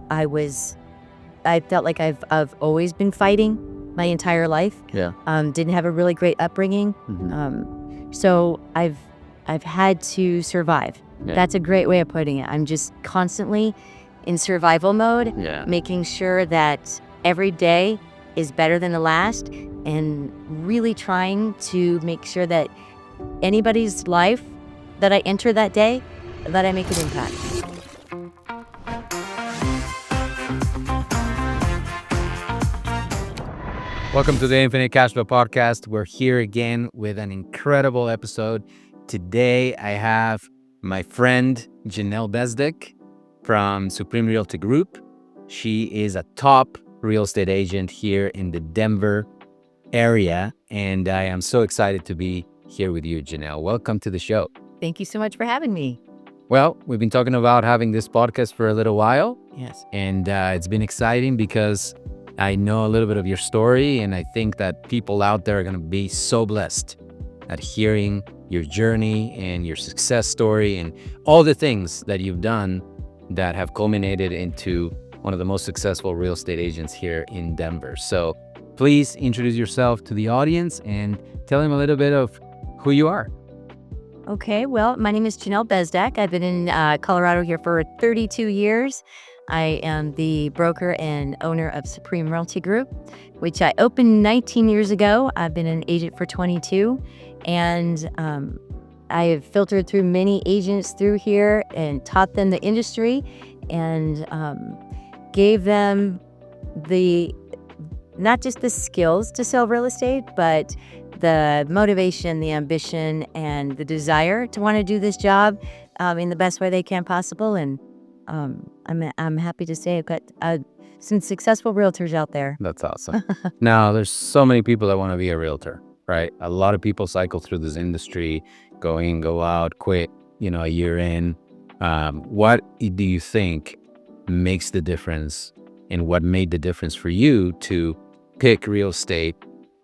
I felt like I've always been fighting my entire life. Yeah. Didn't have a really great upbringing. So I've had to survive. Yeah. That's a great way of putting it. I'm just constantly in survival mode, making sure that every day is better than the last, and really trying to make sure that anybody's life that I enter that day, that I make an impact. Welcome to the Infinite Cashflow Podcast. We're here again with an incredible episode. Today, I have my friend Jenelle Bezdek from Supreme Realty Group. She is a top real estate agent here in the Denver area, and I am so excited to be here with you, Jenelle. Welcome to the show. Thank you so much for having me. Well, we've been talking about having this podcast for a little while. Yes. And it's been exciting because I know a little bit of your story, and I think that people out there are going to be so blessed at hearing your journey and your success story and all the things that you've done that have culminated into one of the most successful real estate agents here in Denver. So please introduce yourself to the audience and tell them a little bit of who you are. Okay, well, my name is Jenelle Bezdek. I've been in Colorado here for 32 years. I am the broker and owner of Supreme Realty Group, which I opened 19 years ago. I've been an agent for 22, and I have filtered through many agents through here and taught them the industry, and gave them not just the skills to sell real estate, but the motivation, the ambition, and the desire to want to do this job in the best way they can possible. And I'm happy to say I've got some successful realtors out there. That's awesome. Now, there's so many people that want to be a realtor, right? A lot of people cycle through this industry, go in, go out, quit, a year in. What do you think makes the difference, and what made the difference for you to pick real estate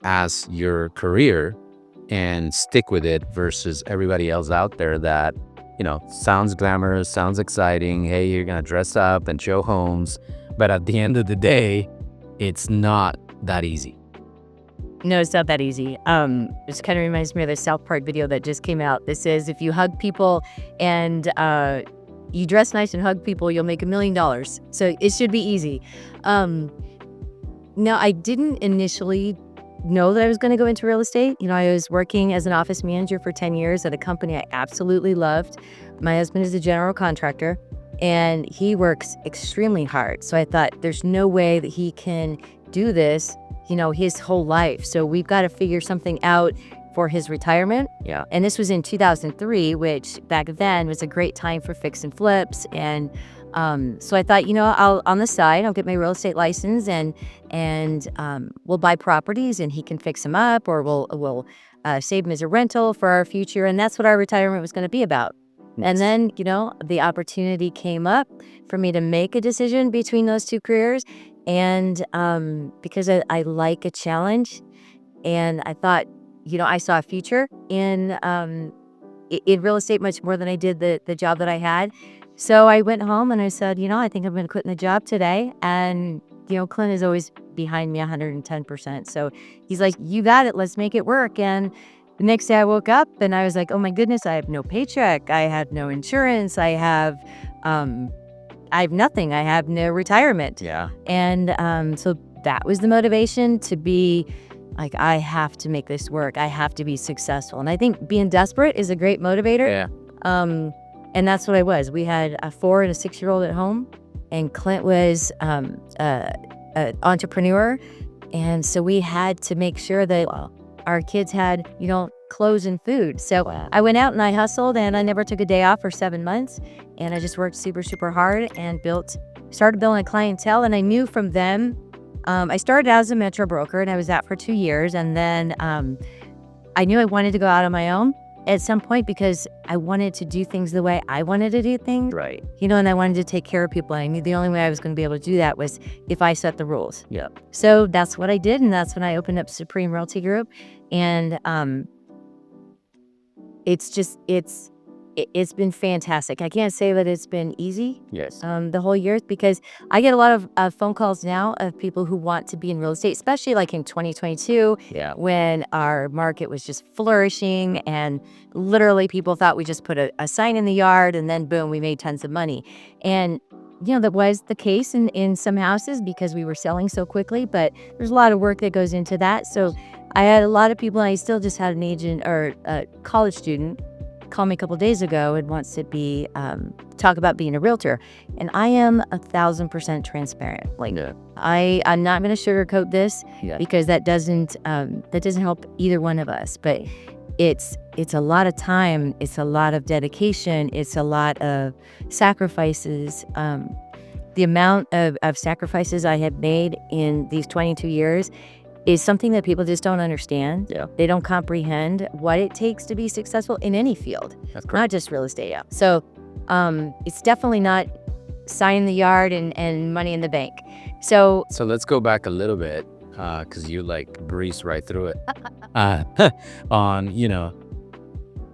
as your career and stick with it versus everybody else out there that sounds glamorous, sounds exciting. Hey, you're going to dress up and show homes. But at the end of the day, it's not that easy. No, it's not that easy. It kind of reminds me of the South Park video that just came out. That says if you hug people and you dress nice and hug people, you'll make $1 million. So it should be easy. No, I didn't initially know that I was going to go into real estate. I was working as an office manager for 10 years at a company I absolutely loved. My husband is a general contractor, and he works extremely hard. So I thought there's no way that he can do this, his whole life. So we've got to figure something out for his retirement. Yeah. And this was in 2003, which back then was a great time for fix and flips. And so I thought, I'll on the side, I'll get my real estate license and we'll buy properties and he can fix them up, or we'll save them as a rental for our future. And that's what our retirement was going to be about. And then, the opportunity came up for me to make a decision between those two careers. And because I like a challenge, and I thought, I saw a future in real estate much more than I did the job that I had. So I went home and I said, I think I'm going to quit the job today. And, Clint is always behind me 110%. So he's like, you got it. Let's make it work. And the next day I woke up and I was like, oh my goodness, I have no paycheck. I have no insurance. I have nothing. I have no retirement. Yeah. And so that was the motivation to be like, I have to make this work. I have to be successful. And I think being desperate is a great motivator. Yeah. And that's what I was. We had a 4 and a 6-year-old at home, and Clint was an entrepreneur. And so we had to make sure that our kids had, clothes and food. So I went out and I hustled, and I never took a day off for 7 months. And I just worked super, super hard and started building a clientele. And I knew from them, I started out as a metro broker, and I was that for 2 years. And then I knew I wanted to go out on my own at some point because I wanted to do things the way I wanted to do things. Right. And I wanted to take care of people. I knew the only way I was going to be able to do that was if I set the rules. Yeah. So that's what I did, and that's when I opened up Supreme Realty Group. And it's It's been fantastic. I can't say that it's been easy Yes. the whole year, because I get a lot of phone calls now of people who want to be in real estate, especially like in 2022 Yeah. when our market was just flourishing and literally people thought we just put a sign in the yard and then boom, we made tons of money. And that was the case in some houses because we were selling so quickly, but there's a lot of work that goes into that. So I had a lot of people, and I still just had an agent or a college student call me a couple days ago and wants to be talk about being a realtor, and I am 1,000% transparent. Like, Yeah. I'm not going to sugarcoat this Yeah. because that doesn't help either one of us. But it's a lot of time, it's a lot of dedication, it's a lot of sacrifices. The amount of sacrifices I have made in these 22 years is something that people just don't understand. Yeah. They don't comprehend what it takes to be successful in any field, That's not just real estate. Yeah. So it's definitely not sign in the yard and money in the bank. So So let's go back a little bit, because you like breezed right through it. On,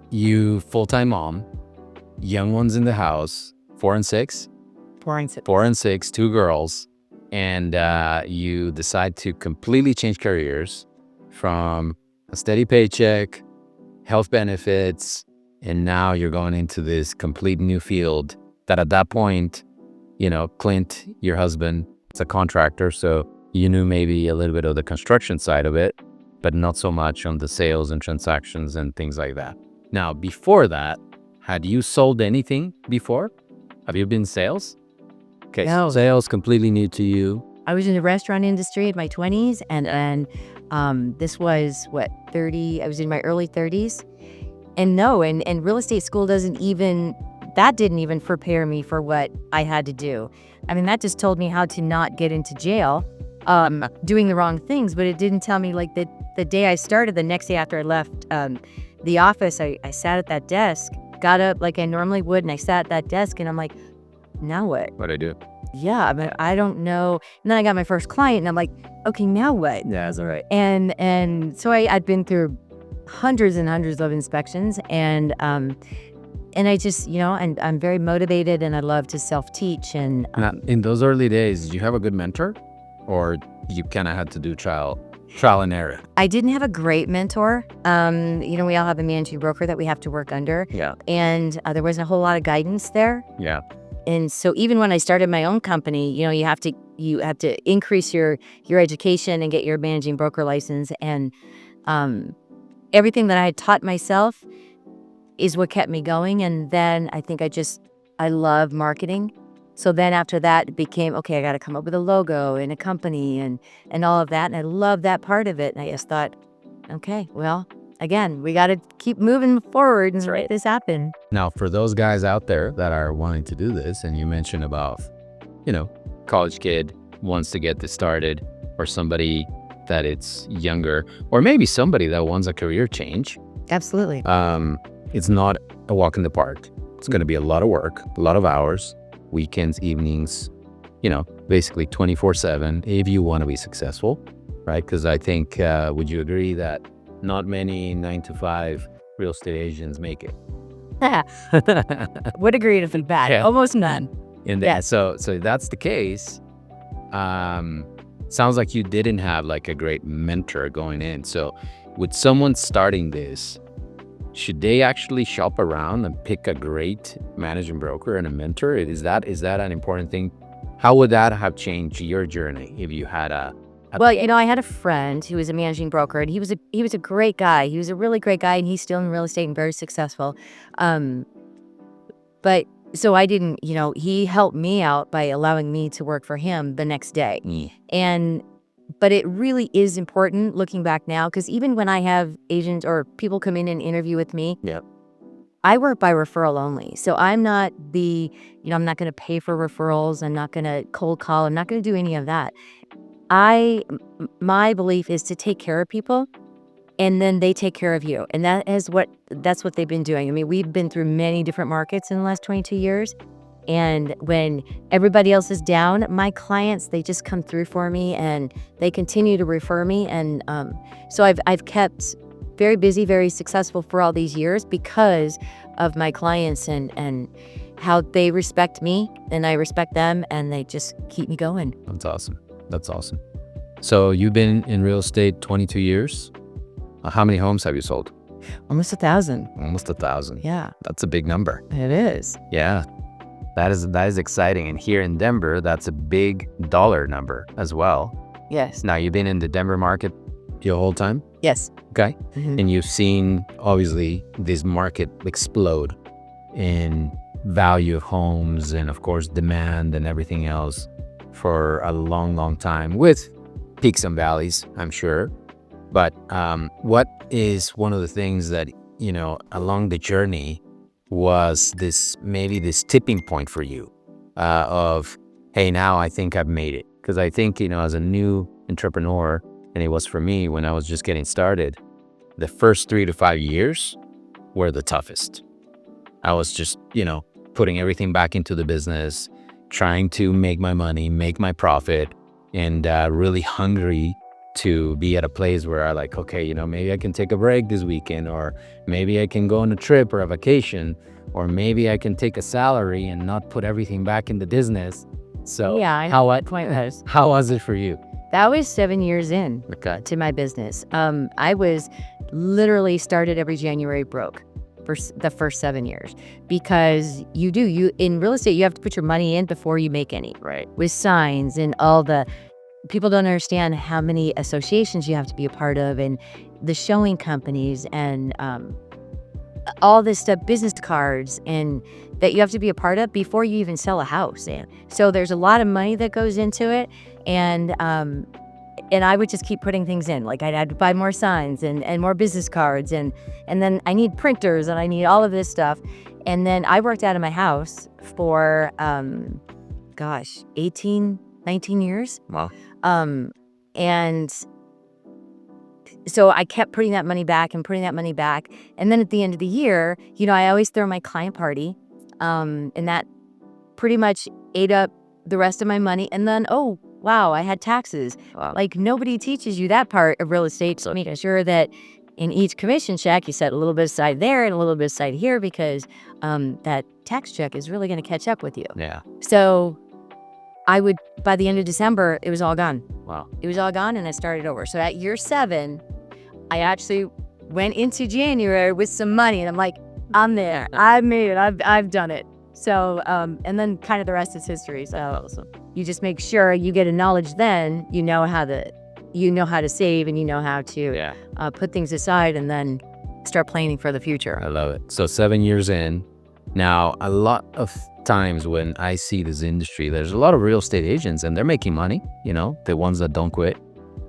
you full-time mom, young ones in the house, 4 and 6, pouring some 4 and 6, 2 girls, and you decide to completely change careers from a steady paycheck, health benefits, and now you're going into this complete new field that at that point, Clint, your husband, is a contractor, so you knew maybe a little bit of the construction side of it, but not so much on the sales and transactions and things like that. Now, before that, had you sold anything before? Have you been sales? Okay, No. sales completely new to you. I was in the restaurant industry in my 20s, and this was 30. I was in my early 30s, and no, and real estate school didn't even prepare me for what I had to do. I mean, that just told me how to not get into jail, doing the wrong things, but it didn't tell me like the day I started, the next day after I left the office, I sat at that desk, got up like I normally would, and I sat at that desk, and I'm like, now what? What'd I do? Yeah, I mean, I don't know. And then I got my first client, and I'm like, okay, now what? Yeah, that's all right. And so I'd been through hundreds and hundreds of inspections, and I just, and I'm very motivated, and I love to self-teach. And Now, in those early days, did you have a good mentor, or you kind of had to do trial and error? I didn't have a great mentor. We all have a managing broker that we have to work under, Yeah. and there wasn't a whole lot of guidance there. Yeah. And so even when I started my own company, you have to increase your education and get your managing broker license. And everything that I had taught myself is what kept me going. And then I think I love marketing. So then after that, it became, okay, I got to come up with a logo and a company and all of that. And I love that part of it. And I just thought, okay, well, again, we got to keep moving forward and make this happen. Now, for those guys out there that are wanting to do this, and you mentioned about, college kid wants to get this started, or somebody that it's younger, or maybe somebody that wants a career change. Absolutely. It's not a walk in the park. It's going to be a lot of work, a lot of hours, weekends, evenings, basically 24/7 if you want to be successful, right? Because I think, would you agree that not many 9-to-5 real estate agents make it? Would agree to that. Yeah. Almost none. And Yeah. so if that's the case, sounds like you didn't have like a great mentor going in. So with someone starting this, should they actually shop around and pick a great managing broker and a mentor? Is that an important thing? How would that have changed your journey if you had Well, I had a friend who was a managing broker, and he was a great guy. He was a really great guy, and he's still in real estate and very successful. But so I didn't, he helped me out by allowing me to work for him the next day. But it really is important looking back now, because even when I have agents or people come in and interview with me, Yep. I work by referral only. So I'm not I'm not going to pay for referrals. I'm not going to cold call. I'm not going to do any of that. My belief is to take care of people, and then they take care of you. And that's what they've been doing. I mean, we've been through many different markets in the last 22 years. And when everybody else is down, my clients, they just come through for me, and they continue to refer me. And so I've kept very busy, very successful for all these years because of my clients and how they respect me and I respect them, and they just keep me going. That's awesome. That's awesome. So you've been in real estate 22 years. How many homes have you sold? Almost 1,000. Almost 1,000. Yeah, That's a big number. it is. Yeah. That is exciting. And here in Denver, that's a big dollar number as well. Yes. Now, you've been in the Denver market your whole time? Yes. Okay. Mhm. And you've seen, obviously, this market explode in value of homes and, of course, demand and everything else for a long, long time, with peaks and valleys, I'm sure. But what is one of the things that, along the journey was maybe this tipping point for you of, hey, now I think I've made it? Because I think, as a new entrepreneur, and it was for me when I was just getting started, the first 3 to 5 years were the toughest. I was just, putting everything back into the business, trying to make my money, make my profit, and really hungry to be at a place where I like, okay, maybe I can take a break this weekend, or maybe I can go on a trip or a vacation, or maybe I can take a salary and not put everything back in the business. So Yeah, I know what point was. how was it for you? That was 7 years in Okay. to my business. I was literally started every January broke for the first 7 years, because you in real estate, you have to put your money in before you make any, Right. with signs and all the people don't understand how many associations you have to be a part of, and the showing companies, and all this stuff, business cards, and that you have to be a part of before you even sell a house. And so there's a lot of money that goes into it. And I would just keep putting things in. Like, I'd have to buy more signs and more business cards, and then I need printers, and I need all of this stuff. And then I worked out of my house for 18, 19 years. Wow. And so I kept putting that money back and putting that money back. And then at the end of the year, I always throw my client party. And that pretty much ate up the rest of my money. And then, oh, wow, I had taxes. Wow. Like, nobody teaches you that part of real estate. So making sure that in each commission check, you set a little bit aside there and a little bit aside here, because that tax check is really going to catch up with you. Yeah. So by the end of December, it was all gone. Wow. It was all gone, and I started over. So at year 7, I actually went into January with some money, and I'm like, I'm there. I made it. I've done it. So, and then kind of the rest is history. So you just make sure you get a knowledge, then you know how to save, and you know how to put things aside, and then start planning for the future. I love it. So 7 years in. Now, a lot of times when I see this industry, there's a lot of real estate agents, and they're making money, the ones that don't quit.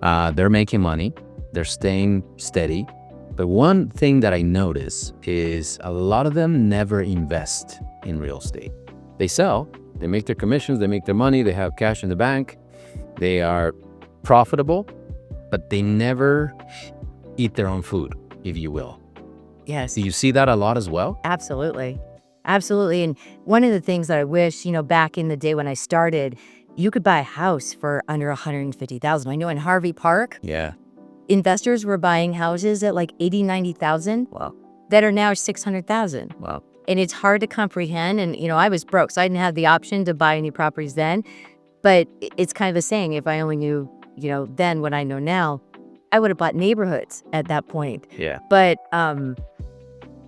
They're making money. They're staying steady. But one thing that I notice is a lot of them never invest in real estate. They sell, they make their commissions, they make their money, they have cash in the bank, they are profitable, but they never eat their own food, if you will. Yes. Do you see that a lot as well? Absolutely. Absolutely. And one of the things that I wish, back in the day when I started, you could buy a house for under $150,000. I know in Harvey Park, Yeah. investors were buying houses at like 80, 90,000. Wow. That are now 600,000. Wow. And it's hard to comprehend. And, I was broke, so I didn't have the option to buy any properties then. But it's kind of a saying, if I only knew, then what I know now, I would have bought neighborhoods at that point. Yeah. But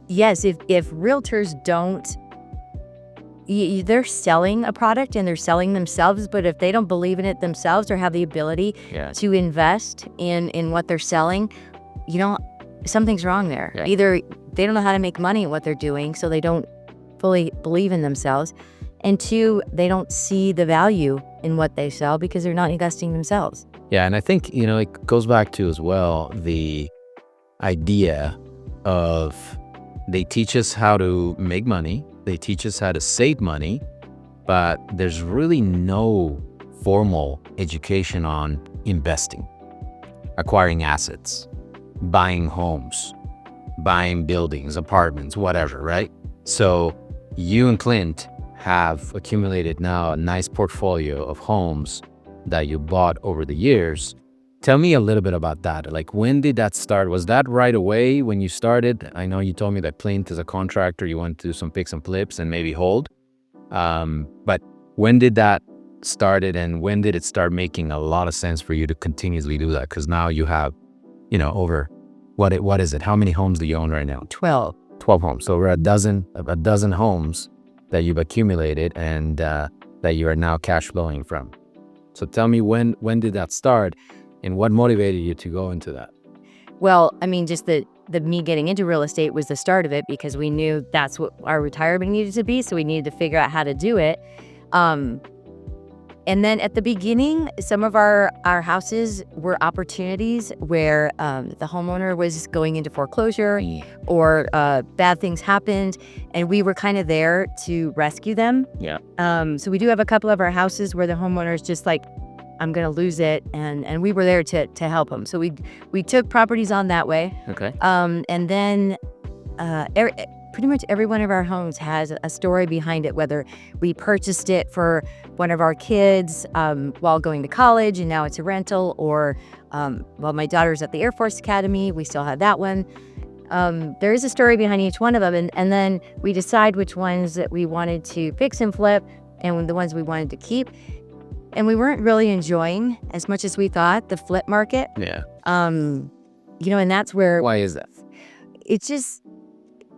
yes, if realtors don't, they're selling a product and they're selling themselves, but if they don't believe in it themselves or have the ability Yeah. to invest in what they're selling, something's wrong there. Yeah. Either they don't know how to make money at what they're doing, so they don't fully believe in themselves, and 2, they don't see the value in what they sell because they're not investing themselves. Yeah, and I think, it goes back to as well the idea of they teach us how to make money, they teach us how to save money, but there's really no formal education on investing, acquiring assets, buying homes, buying buildings, apartments, whatever, right? So you and Clint have accumulated now a nice portfolio of homes that you bought over the years. Tell me a little bit about that. Like, when did that start? Was that right away when you started? I know you told me that Plint as a contractor, you went to do some fix and flips and maybe hold. But when did that started, and when did it start making a lot of sense for you to continuously do that? Because now you have, over what is it? How many homes do you own right now? 12. 12 homes. So we're a dozen homes that you've accumulated and that you are now cash flowing from. So tell me, when did that start, and what motivated you to go into that? Well, I mean, just the me getting into real estate was the start of it, because we knew that's what our retirement needed to be. So we needed to figure out how to do it. And then at the beginning, some of our houses were opportunities where the homeowner was going into foreclosure, or bad things happened, and we were kind of there to rescue them. Yeah. So we do have a couple of our houses where the homeowner's just like, I'm going to lose it, and we were there to help them. So we took properties on that way. Okay. And then pretty much every one of our homes has a story behind it, whether we purchased it for one of our kids while going to college and now it's a rental, or while my daughter's at the Air Force Academy, we still have that one. There is a story behind each one of them, and then we decide which ones that we wanted to fix and flip and the ones we wanted to keep. And we weren't really enjoying, as much as we thought, the flip market. Yeah. And that's where Why is that? it's just,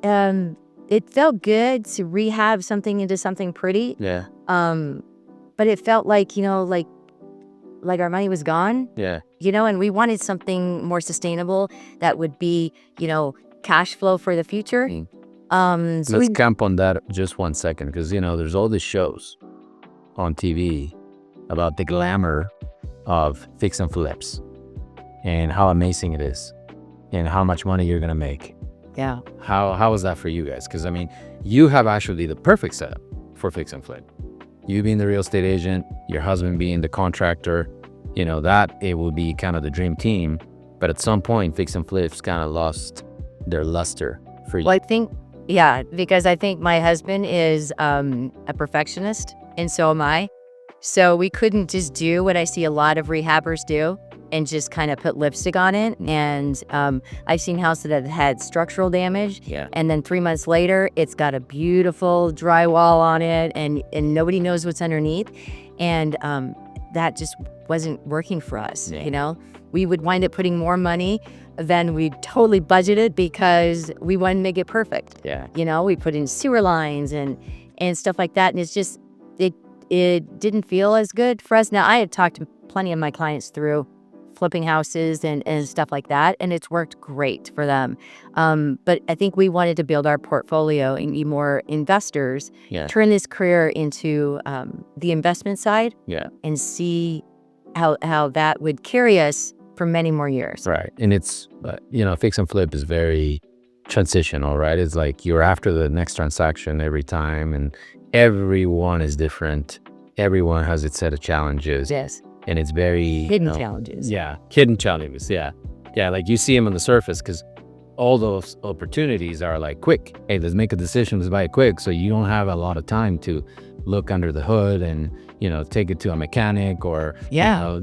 it felt good to rehab something into something pretty. Yeah. But it felt like, like our money was gone, Yeah. and we wanted something more sustainable that would be, cash flow for the future. So Let's camp on that just 1 second, because there's all these shows on TV about the glamour of fix and flips and how amazing it is and how much money you're gonna make. yeah. How was that for you guys? Because you have actually the perfect setup for fix and flip. You being the real estate agent, your husband being the contractor, that it will be kind of the dream team. But at some point, fix and flips kind of lost their luster for you. Well, I think, because I think my husband is a perfectionist, and so am I. So we couldn't just do what I see a lot of rehabbers do and just kind of put lipstick on it. And I've seen houses that have had structural damage. Yeah. And then 3 months later, it's got a beautiful drywall on it, and nobody knows what's underneath. And that just wasn't working for us. Yeah. We would wind up putting more money than we totally budgeted, because we wanted to make it perfect. Yeah. We put in sewer lines and stuff like that. And it's just, it didn't feel as good for us. Now, I had talked to plenty of my clients through flipping houses and stuff like that, and it's worked great for them. But I think we wanted to build our portfolio and be more investors, Yeah. turn this career into the investment side, Yeah. and see how that would carry us for many more years. Right. And it's, fix and flip is very transitional, right? It's like you're after the next transaction every time, and everyone is different. Everyone has its set of challenges. Yes. And it's very Hidden challenges. Yeah. Hidden challenges. Yeah. Yeah. Like you see them on the surface, because all those opportunities are like quick. Hey, let's make a decision. Let's buy it quick. So you don't have a lot of time to look under the hood and, take it to a mechanic, or,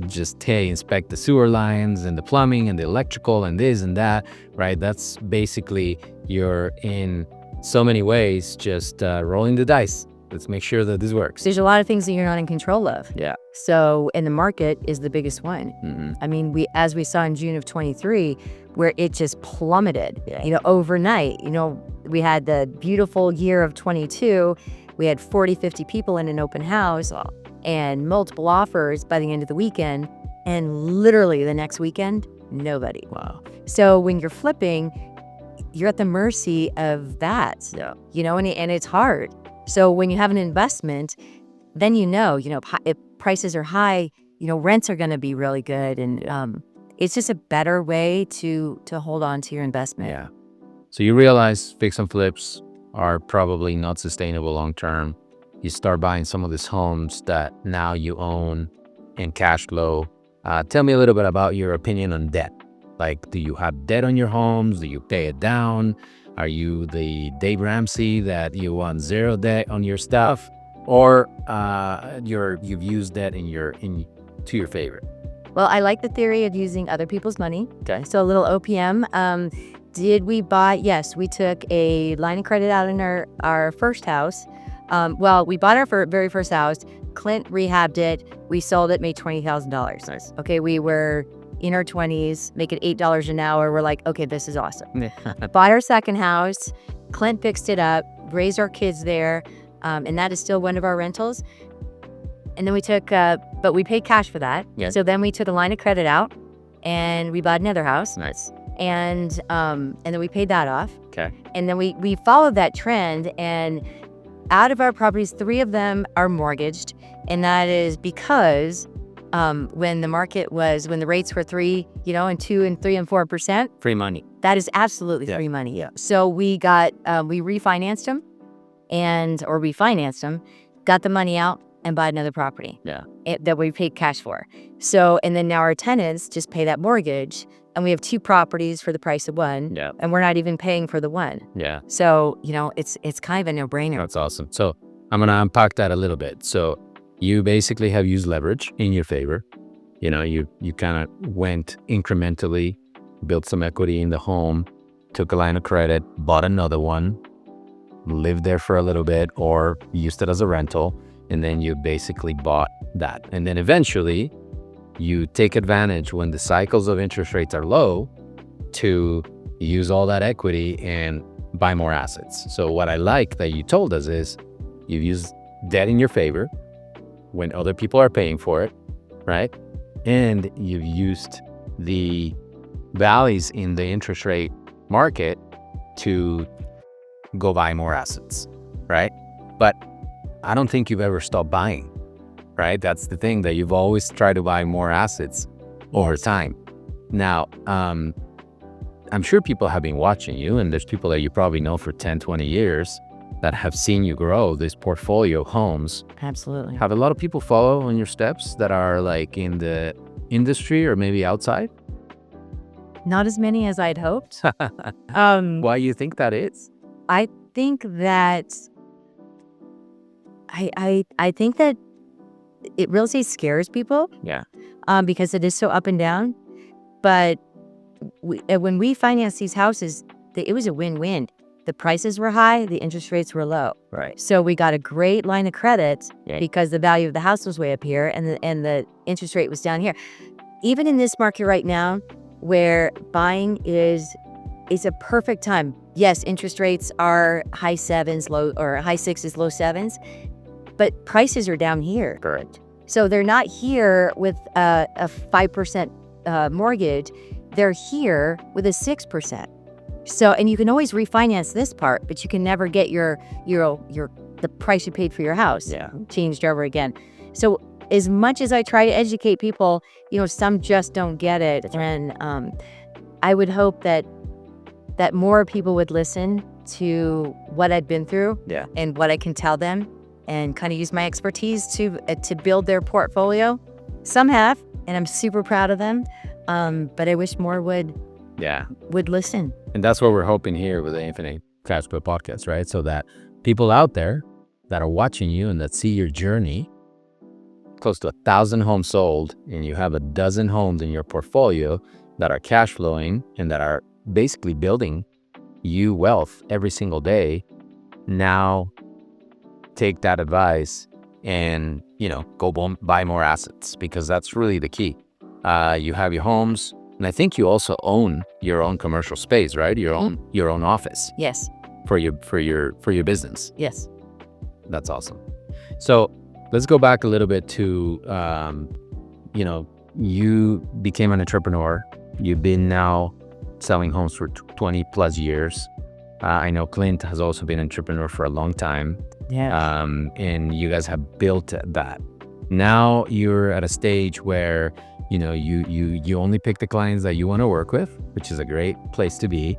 just, inspect the sewer lines and the plumbing and the electrical and this and that, right? That's basically, you're in so many ways just rolling the dice. Let's make sure that this works. There's a lot of things that you're not in control of. Yeah. So, and the market is the biggest one. Mm-hmm. I mean, as we saw in June of 23, where it just plummeted, Yeah. Overnight. We had the beautiful year of 22. We had 40, 50 people in an open house and multiple offers by the end of the weekend. And literally the next weekend, nobody. Wow. So when you're flipping, you're at the mercy of that. Yeah. And it's hard. So when you have an investment, then if prices are high, rents are going to be really good, and it's just a better way to hold on to your investment. Yeah. So you realize fix and flips are probably not sustainable long term. You start buying some of these homes that now you own in cash flow. Tell me a little bit about your opinion on debt. Like, do you have debt on your homes? Do you pay it down? Are you the Dave Ramsey that you want zero debt on your stuff, or you've used debt to your favor? Well, I like the theory of using other people's money. Okay. So a little OPM. Did we buy? Yes, we took a line of credit out in our first house. Well, we bought our very first house. Clint rehabbed it. We sold it, made $20,000. Nice. Okay, we were in our 20s, making $8 an hour. We're like, okay, this is awesome. Bought our second house. Clint fixed it up, raised our kids there, and that is still one of our rentals. And then we took, but we paid cash for that. Yeah. So then we took a line of credit out, and we bought another house. Nice. And then we paid that off. Okay. And then we followed that trend, and out of our properties, 3 of them are mortgaged, and that is because when the rates were 3, and 2 and 3 and 4%, Free money. that is absolutely free money. Yeah. So we refinanced them, or we financed them, got the money out, and bought another property. Yeah. That we paid cash for. So, and then now our tenants just pay that mortgage, and we have 2 properties for the price of one. Yeah. And we're not even paying for the one. Yeah. So, it's kind of a no-brainer. That's awesome. So I'm going to unpack that a little bit. So you basically have used leverage in your favor. You kind of went incrementally, built some equity in the home, took a line of credit, bought another one, lived there for a little bit, or used it as a rental. And then you basically bought that. And then eventually you take advantage when the cycles of interest rates are low to use all that equity and buy more assets. So what I like that you told us is you've used debt in your favor when other people are paying for it, right? And you've used the valleys in the interest rate market to go buy more assets, right? But I don't think you've ever stopped buying, right? That's the thing, that you've always tried to buy more assets over time. Now, I'm sure people have been watching you, and there's people that you probably know for 10, 20 years that have seen you grow this portfolio of homes. Absolutely. Have a lot of people follow on your steps that are like in the industry or maybe outside? Not as many as I'd hoped. Why do you think that is? I think that I think that real estate scares people. Yeah. Because it is so up and down. But when we financed these houses, it was a win-win. The prices were high, the interest rates were low. Right. So we got a great line of credit Yeah. because the value of the house was way up here, and the interest rate was down here. Even in this market right now, where buying is a perfect time. Yes, interest rates are high 7s, high 6s, low 7s, but prices are down here. Correct. So they're not here with a 5% mortgage. They're here with a 6%. So, and you can always refinance this part, but you can never get the price you paid for your house changed over again. So as much as I try to educate people, some just don't get it. And I would hope that more people would listen to what I've been through and what I can tell them, and kind of use my expertise to build their portfolio. Some have, and I'm super proud of them. But I wish more would listen. And that's what we're hoping here with the Infinite Cash Flow podcast, right? So that people out there that are watching you and that see your journey, close to 1,000 homes sold, and you have a dozen homes in your portfolio that are cash flowing and that are basically building you wealth every single day, now take that advice and, go buy more assets, because that's really the key. You have your homes, and I think you also own your own commercial space, right? Your own office. Yes. For your business. Yes. That's awesome. So let's go back a little bit to, you became an entrepreneur. You've been now selling homes for 20 plus years. I know Clint has also been an entrepreneur for a long time. Yeah. And you guys have built that. Now you're at a stage where, you only pick the clients that you want to work with, which is a great place to be.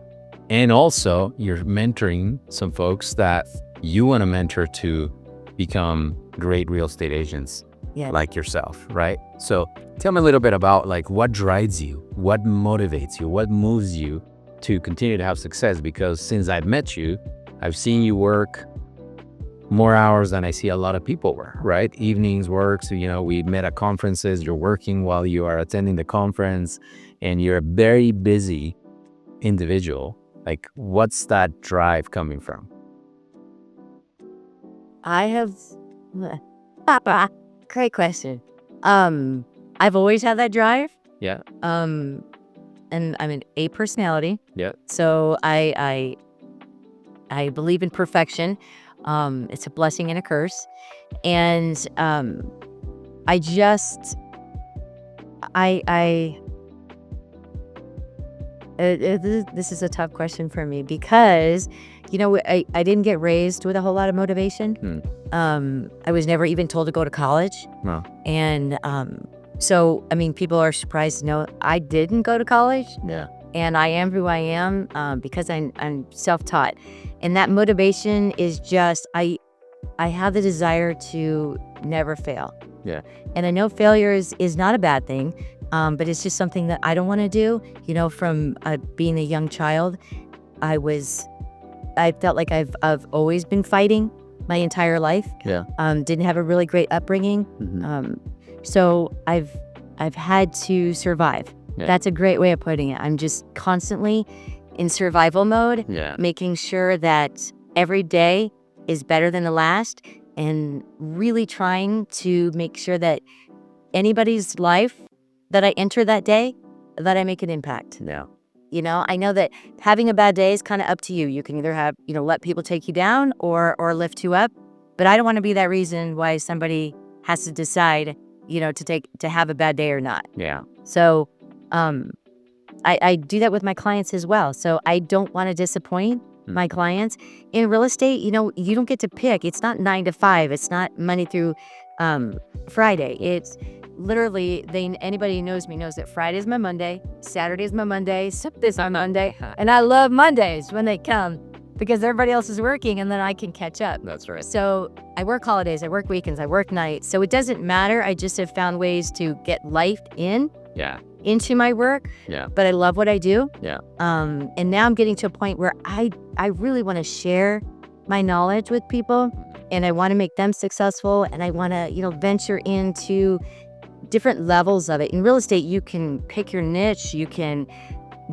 And also you're mentoring some folks that you want to mentor to become great real estate agents like yourself, right? So tell me a little bit about what drives you, what motivates you, what moves you to continue to have success? Because since I've met you, I've seen you work more hours than I see a lot of people work, right? Evenings work. So, we met at conferences, you're working while you are attending the conference, and you're a very busy individual. Like, what's that drive coming from? I have, great question. I've always had that drive. Yeah. And I'm an A personality. Yeah. So I believe in perfection. It's a blessing and a curse. And I just I this is a tough question for me because I didn't get raised with a whole lot of motivation. I was never even told to go to college. No. And so I mean, people are surprised to know I didn't go to college. Yeah. And I am who I am because I'm self-taught. And that motivation is just, I have the desire to never fail. Yeah. And I know failure is not a bad thing, but it's just something that I don't want to do. From being a young child, I felt like I've always been fighting my entire life. Yeah. Didn't have a really great upbringing. Mm-hmm. So I've had to survive. Yeah. That's a great way of putting it. I'm just constantly in survival mode, Yeah. making sure that every day is better than the last, and really trying to make sure that anybody's life that I enter that day, that I make an impact. Yeah. I know that having a bad day is kind of up to you. You can either have, let people take you down or lift you up. But I don't want to be that reason why somebody has to decide, to have a bad day or not. Yeah. So I do that with my clients as well. So I don't want to disappoint my clients. In real estate, you don't get to pick. It's not 9 to 5. It's not Monday through Friday. It's literally, anybody who knows me knows that Friday is my Monday, Saturday is my Monday, Sunday is my Monday. And I love Mondays when they come because everybody else is working and then I can catch up. That's right. So I work holidays, I work weekends, I work nights. So it doesn't matter. I just have found ways to get life into my work. Yeah. But I love what I do. Yeah. And now I'm getting to a point where I really want to share my knowledge with people, and I want to make them successful, and I want to, venture into different levels of it. In real estate, you can pick your niche, you can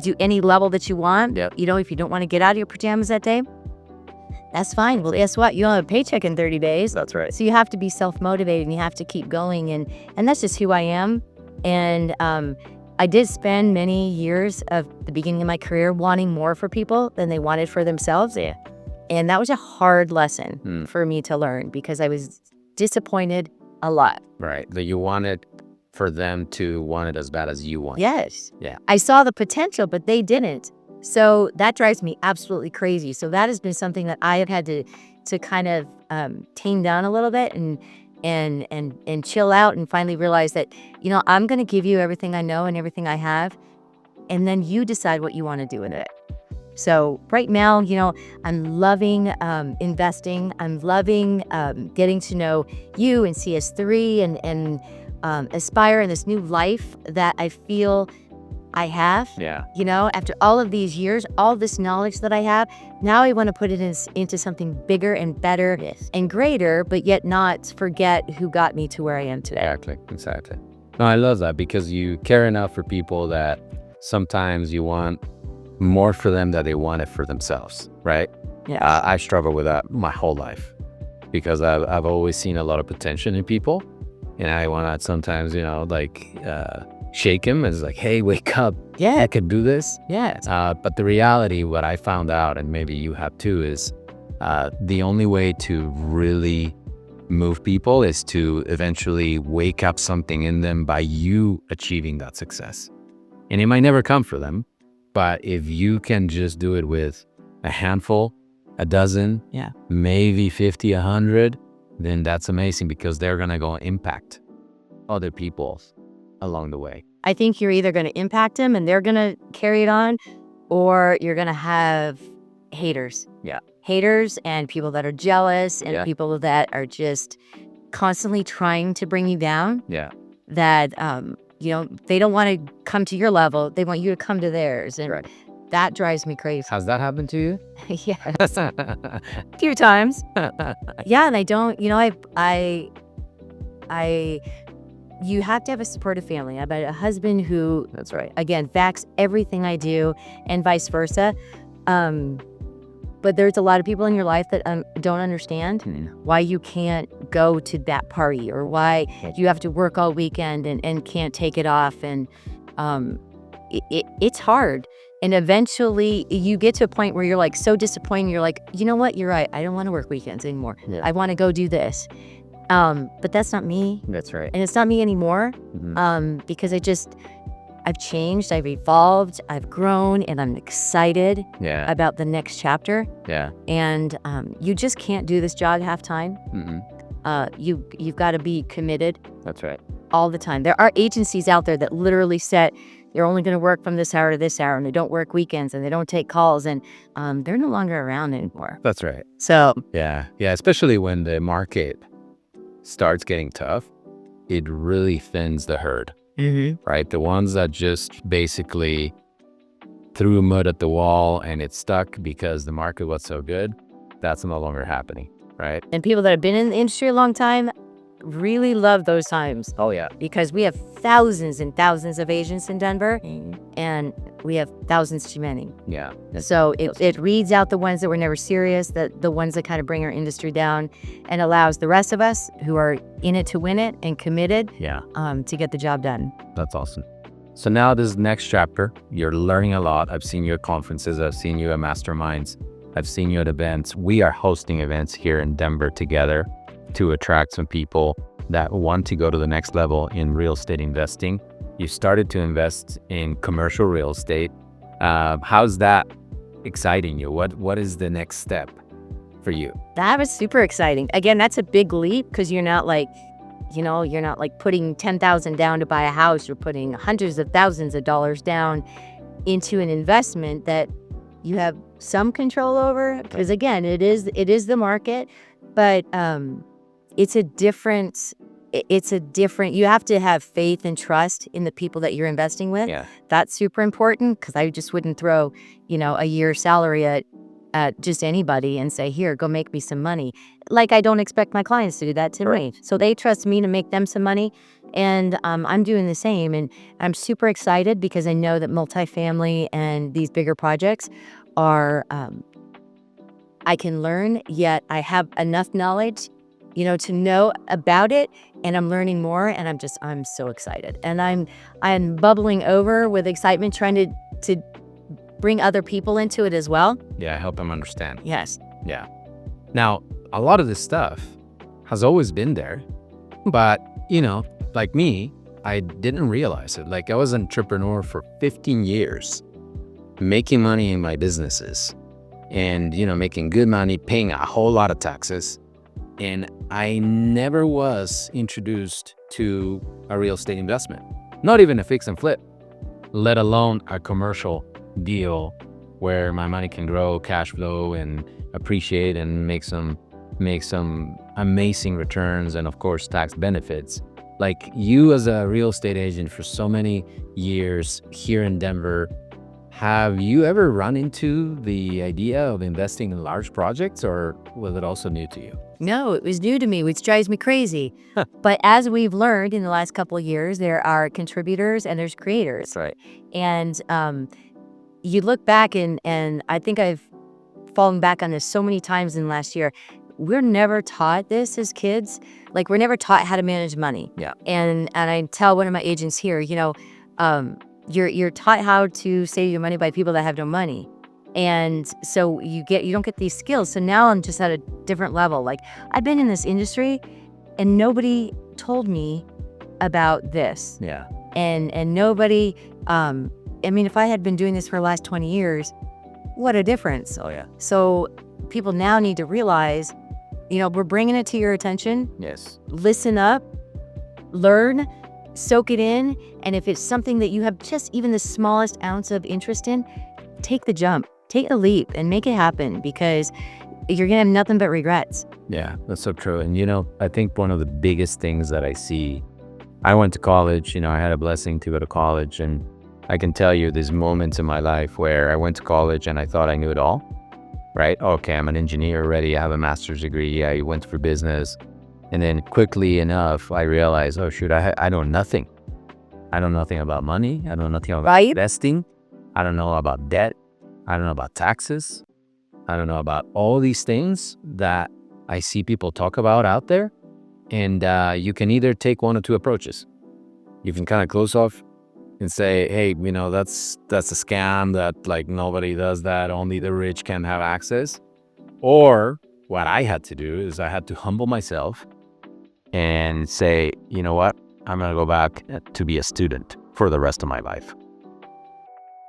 do any level that you want. Yep. If you don't want to get out of your pajamas that day, that's fine. Well, guess what? You don't have a paycheck in 30 days. That's right. So you have to be self-motivated and you have to keep going. And that's just who I am. And I did spend many years of the beginning of my career wanting more for people than they wanted for themselves. Yeah. And that was a hard lesson for me to learn because I was disappointed a lot. Right. That you wanted for them to want it as bad as you want. Yes. Yeah. I saw the potential, but they didn't. So that drives me absolutely crazy. So that has been something that I have had to kind of tame down a little bit and chill out and finally realize that, I'm going to give you everything I know and everything I have, and then you decide what you want to do with it. So right now, I'm loving investing. I'm loving getting to know you and CS3 and Aspire in this new life that I feel I have. Yeah. After all of these years, all this knowledge that I have, now I want to put it into something bigger and better and greater, but yet not forget who got me to where I am today. Exactly. No, I love that because you care enough for people that sometimes you want more for them than they want it for themselves, right? Yeah. I struggle with that my whole life because I've always seen a lot of potential in people, and I want to sometimes, shake him as like, hey, wake up. Yeah. I could do this. Yeah. But the reality, what I found out, and maybe you have too, is the only way to really move people is to eventually wake up something in them by you achieving that success. And it might never come for them, but if you can just do it with a handful, a dozen, maybe 50, 100, then that's amazing because they're going to go impact other people along the way. I think you're either going to impact them and they're going to carry it on, or you're going to have haters. Yeah. Haters and people that are jealous and Yeah. people that are just constantly trying to bring you down. Yeah. That, they don't want to come to your level. They want you to come to theirs. And Right. That drives me crazy. Has that happened to you? Yes, a few times. Yeah, and I don't, I you have to have a supportive family. I've got a husband who, That's right. again, backs everything I do, and vice versa. But there's a lot of people in your life that don't understand why you can't go to that party, or why you have to work all weekend and can't take it off. And it's hard. And eventually you get to a point where you're like so disappointed. You're like, you know what? You're right. I don't want to work weekends anymore. Yeah. I want to go do this. But that's not me. That's right. And it's not me anymore. Because I've changed, I've evolved, I've grown, and I'm excited Yeah. about the next chapter. Yeah. And you just can't do this job half time. You've got to be committed That's right. all the time. There are agencies out there that literally set they're only going to work from this hour to this hour, and they don't work weekends, and they don't take calls, and they're no longer around anymore. That's right. So Yeah. Yeah. Especially when the market starts getting tough, it really thins the herd, right? The ones that just basically threw mud at the wall and it stuck because the market was so good, that's no longer happening, right? and people that have been in the industry a long time really love those times, Oh, yeah. because we have thousands and thousands of agents in Denver, and we have thousands too many. Yeah. So it reads out the ones that were never serious, the ones that kind of bring our industry down, and allows the rest of us who are in it to win it and committed Yeah. to get the job done. That's awesome. So now this next chapter, you're learning a lot. I've seen you at conferences. I've seen you at masterminds. I've seen you at events. We are hosting events here in Denver together to attract some people that want to go to the next level in real estate investing. You started to invest in commercial real estate. How's that exciting you? What is the next step for you? That was super exciting. Again, that's a big leap, because you're not like putting $10,000 down to buy a house. You're putting hundreds of thousands of dollars down into an investment that you have some control over. Because again, it is the market, but it's a different, you have to have faith and trust in the people that you're investing with. Yeah. That's super important, because I just wouldn't throw, a year's salary at just anybody and say, here, go make me some money. Like, I don't expect my clients to do that to me. So they trust me to make them some money. And I'm doing the same. And I'm super excited, because I know that multifamily and these bigger projects are, I can learn, yet I have enough knowledge to know about it, and I'm learning more, and I'm so excited. And I'm bubbling over with excitement, trying to bring other people into it as well. Yeah, help them understand. Yes. Yeah. Now, a lot of this stuff has always been there, but, like me, I didn't realize it. Like, I was an entrepreneur for 15 years, making money in my businesses and, making good money, paying a whole lot of taxes. And I never was introduced to a real estate investment, not even a fix and flip, let alone a commercial deal where my money can grow, cash flow, and appreciate, and make some amazing returns, and of course tax benefits. Like, you as a real estate agent for so many years here in Denver, have you ever run into the idea of investing in large projects, or was it also new to you? No, it was new to me, which drives me crazy. But as we've learned in the last couple of years, there are contributors and there's creators. That's right. And you look back, and I think I've fallen back on this so many times in the last year. We're never taught this as kids. Like, we're never taught how to manage money. Yeah. And I tell one of my agents here, you're taught how to save your money by people that have no money. And so you don't get these skills. So now I'm just at a different level. Like, I've been in this industry and nobody told me about this. Yeah. And nobody, if I had been doing this for the last 20 years, what a difference. Oh, yeah. So people now need to realize, we're bringing it to your attention. Yes. Listen up, learn, soak it in. And if it's something that you have just even the smallest ounce of interest in, take the jump, take a leap, and make it happen, because you're going to have nothing but regrets. Yeah, that's so true. And, I think one of the biggest things that I see, I went to college, I had a blessing to go to college, and I can tell you there's moments in my life where I went to college and I thought I knew it all, right? Okay, I'm an engineer already. I have a master's degree. I went for business. And then quickly enough, I realized, oh, shoot, I know nothing. I know nothing about money. I know nothing about Right? investing. I don't know about debt. I don't know about taxes. I don't know about all these things that I see people talk about out there. And you can either take one or two approaches. You can kind of close off and say, hey, that's a scam, that like nobody does that. Only the rich can have access. Or what I had to do is I had to humble myself and say, you know what? I'm going to go back to be a student for the rest of my life.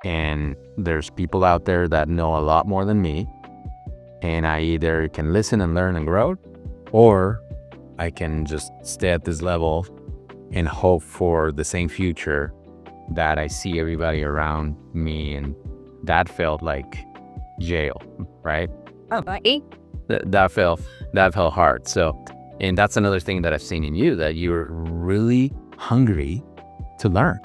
And there's people out there that know a lot more than me. And I either can listen and learn and grow, or I can just stay at this level and hope for the same future that I see everybody around me. And that felt like jail, right? Oh, right. That felt hard. So, and that's another thing that I've seen in you, that you're really hungry to learn.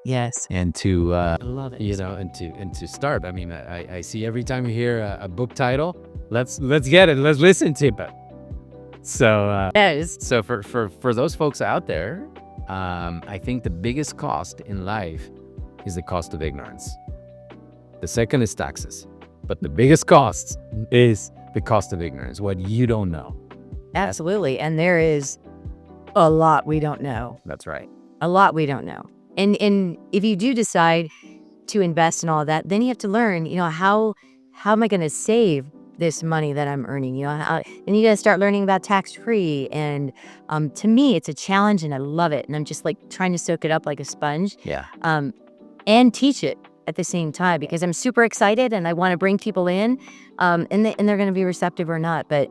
Yes. And to I love it. and to start. I mean, I see every time you hear a book title, let's get it, let's listen to it. So Yes. so for those folks out there, I think the biggest cost in life is the cost of ignorance. The second is taxes, but the biggest cost is the cost of ignorance, what you don't know. Absolutely. And there is a lot we don't know. That's right. A lot we don't know. And if you do decide to invest in all of that, then you have to learn, how am I going to save this money that I'm earning? And you got to start learning about tax-free. And to me, it's a challenge and I love it. And I'm just like trying to soak it up like a sponge. Yeah. And teach it at the same time, because I'm super excited and I want to bring people in, and they're going to be receptive or not. But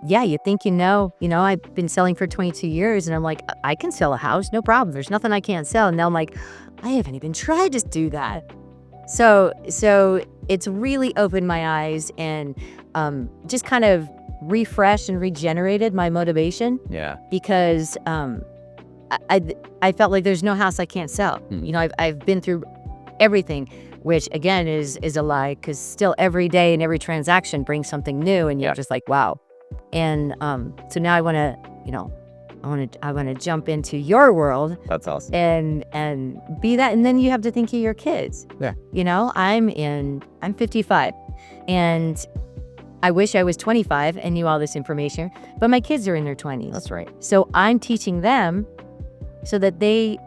yeah, you think, I've been selling for 22 years and I'm like, I can sell a house, no problem. There's nothing I can't sell. And now I'm like, I haven't even tried to do that. So it's really opened my eyes and just kind of refreshed and regenerated my motivation. Yeah. Because I felt like there's no house I can't sell. I've been through everything, which again is a lie, because still every day and every transaction brings something new, and you're just like, wow. And so now I want to jump into your world. That's awesome. And be that, and then you have to think of your kids. Yeah. I'm 55, and I wish I was 25 and knew all this information, but my kids are in their 20s. That's right. So I'm teaching them so that they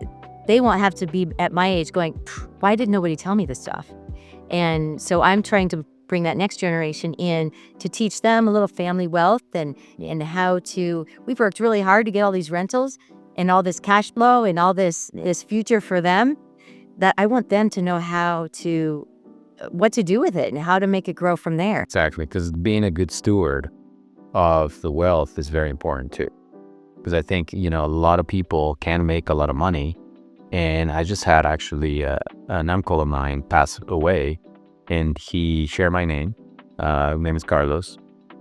won't have to be at my age going, why did nobody tell me this stuff? And so I'm trying to bring that next generation in to teach them a little family wealth and how to, we've worked really hard to get all these rentals and all this cash flow and all this future for them, that I want them to know what to do with it and how to make it grow from there. Exactly, because being a good steward of the wealth is very important too. Because I think, a lot of people can make a lot of money. And I just had actually an uncle of mine pass away, and he shared my name. His name is Carlos.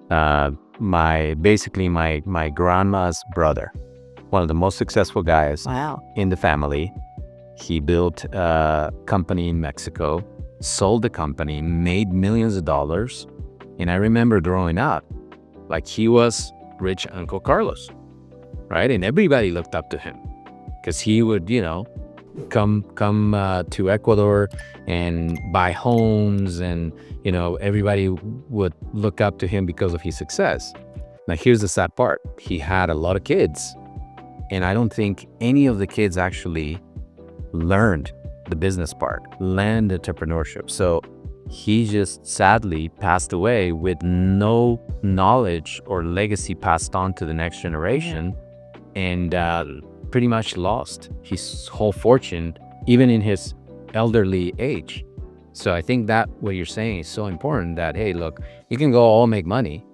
My grandma's brother, one of the most successful guys in the family. He built a company in Mexico, sold the company, made millions of dollars. And I remember growing up, like, he was rich Uncle Carlos, right? And everybody looked up to him because he would, come to Ecuador and buy homes, and everybody would look up to him because of his success. Now here's the sad part: he had a lot of kids, and I don't think any of the kids actually learned the business part, learned entrepreneurship. So he just sadly passed away with no knowledge or legacy passed on to the next generation, and pretty much lost his whole fortune, even in his elderly age. So I think that what you're saying is so important, that, hey, look, you can go all make money,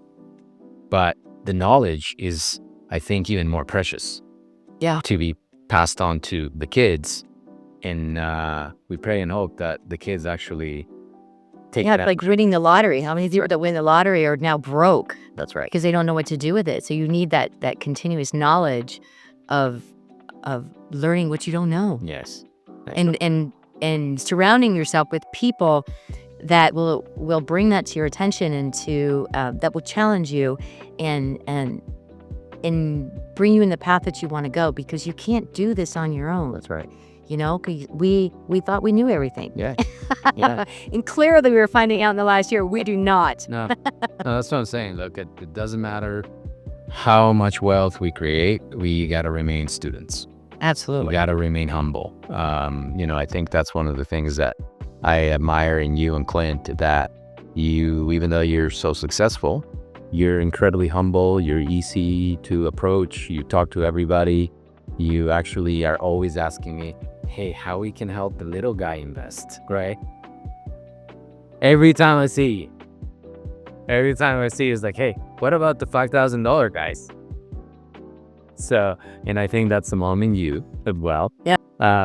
but the knowledge is, I think, even more precious to be passed on to the kids. And we pray and hope that the kids actually take that. It's like winning the lottery. How many people that win the lottery are now broke? That's right. Because they don't know what to do with it. So you need that continuous knowledge of learning what you don't know. Yes. And and surrounding yourself with people that will bring that to your attention and to that will challenge you and bring you in the path that you want to go, because you can't do this on your own. That's right. 'Cause we thought we knew everything. Yeah. Yeah. And clearly we were finding out in the last year we do not. No, that's what I'm saying. Look, it doesn't matter how much wealth we create. We got to remain students. We Absolutely. got to remain humble. I think that's one of the things that I admire in you and Clint, that you, even though you're so successful, you're incredibly humble. You're easy to approach. You talk to everybody. You actually are always asking me, hey, how we can help the little guy invest, right? Every time I see it's like, hey, what about the $5,000 guys? So, and I think that's the mom in you as well. Yeah.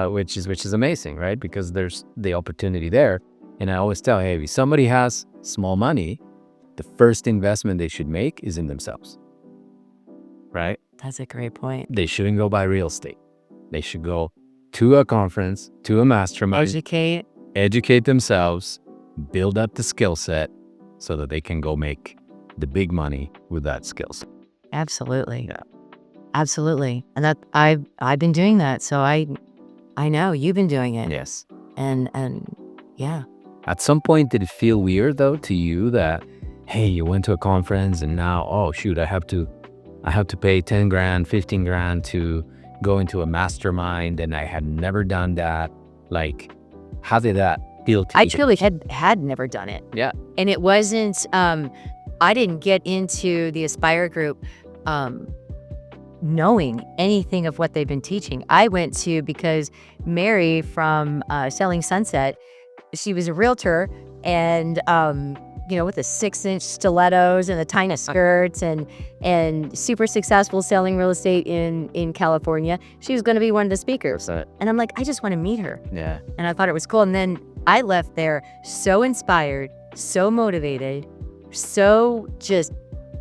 Which is amazing, right? Because there's the opportunity there. And I always tell, hey, if somebody has small money, the first investment they should make is in themselves, right? That's a great point. They shouldn't go buy real estate. They should go to a conference, to a mastermind, educate themselves, build up the skill set so that they can go make the big money with that skill set. Absolutely. Yeah. Absolutely. And that I've been doing that. So I know you've been doing it. Yes. And yeah. At some point, did it feel weird though to you that, hey, you went to a conference and now, oh shoot, I have to pay 10 grand, 15 grand to go into a mastermind, and I had never done that. Like, how did that feel to you? I truly had never done it. Yeah. And it wasn't, I didn't get into the Aspire group knowing anything of what they've been teaching. I went to because Mary from Selling Sunset, she was a realtor, and with the 6-inch stilettos and the tiny skirts and super successful selling real estate in California. She was going to be one of the speakers. And I'm like, I just want to meet her. Yeah. And I thought it was cool. And then I left there so inspired, so motivated, so just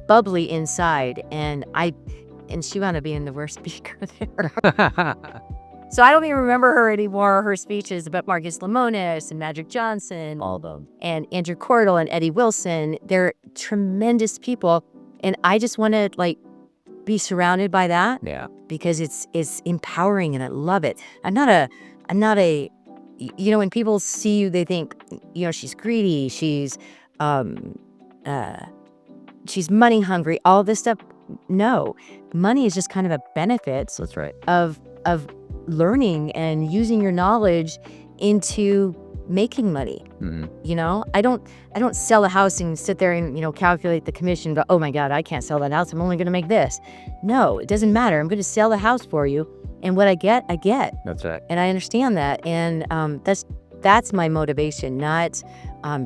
bubbly inside. And she wound up being the worst speaker there. So I don't even remember her anymore, her speeches about Marcus Lemonis and Magic Johnson. All of them. And Andrew Cordell and Eddie Wilson. They're tremendous people. And I just want to be surrounded by that. Yeah. Because it's empowering and I love it. I'm not a when people see you, they think, she's greedy, she's money hungry, all this stuff. No, money is just kind of a benefit. That's right. Of learning and using your knowledge into making money. Mm-hmm. I don't sell a house and sit there and calculate the commission, but oh my God, I can't sell that house, I'm only going to make this. No, it doesn't matter. I'm going to sell the house for you, and what I get. That's right. And I understand that, and that's my motivation, not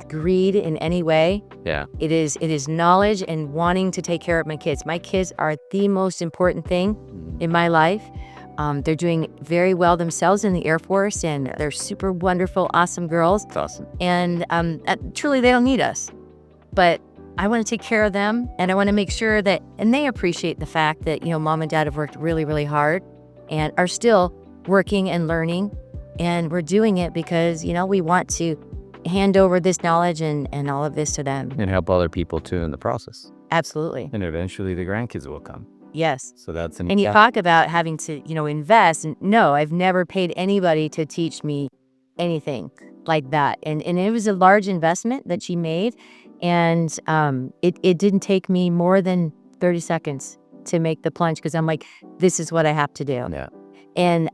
greed in any way. Yeah. It is knowledge and wanting to take care of my kids. My kids are the most important thing in my life. They're doing very well themselves in the Air Force, and they're super wonderful, awesome girls. That's awesome. And truly, they don't need us. But I want to take care of them, and I want to make sure that, and they appreciate the fact that, mom and dad have worked really, really hard and are still working and learning. And we're doing it because, we want to hand over this knowledge and all of this to them. And help other people too in the process. Absolutely. And eventually the grandkids will come. Yes. So that's And you talk about having to, invest. And no, I've never paid anybody to teach me anything like that. And it was a large investment that she made. And it didn't take me more than 30 seconds to make the plunge, because I'm like, this is what I have to do. Yeah. And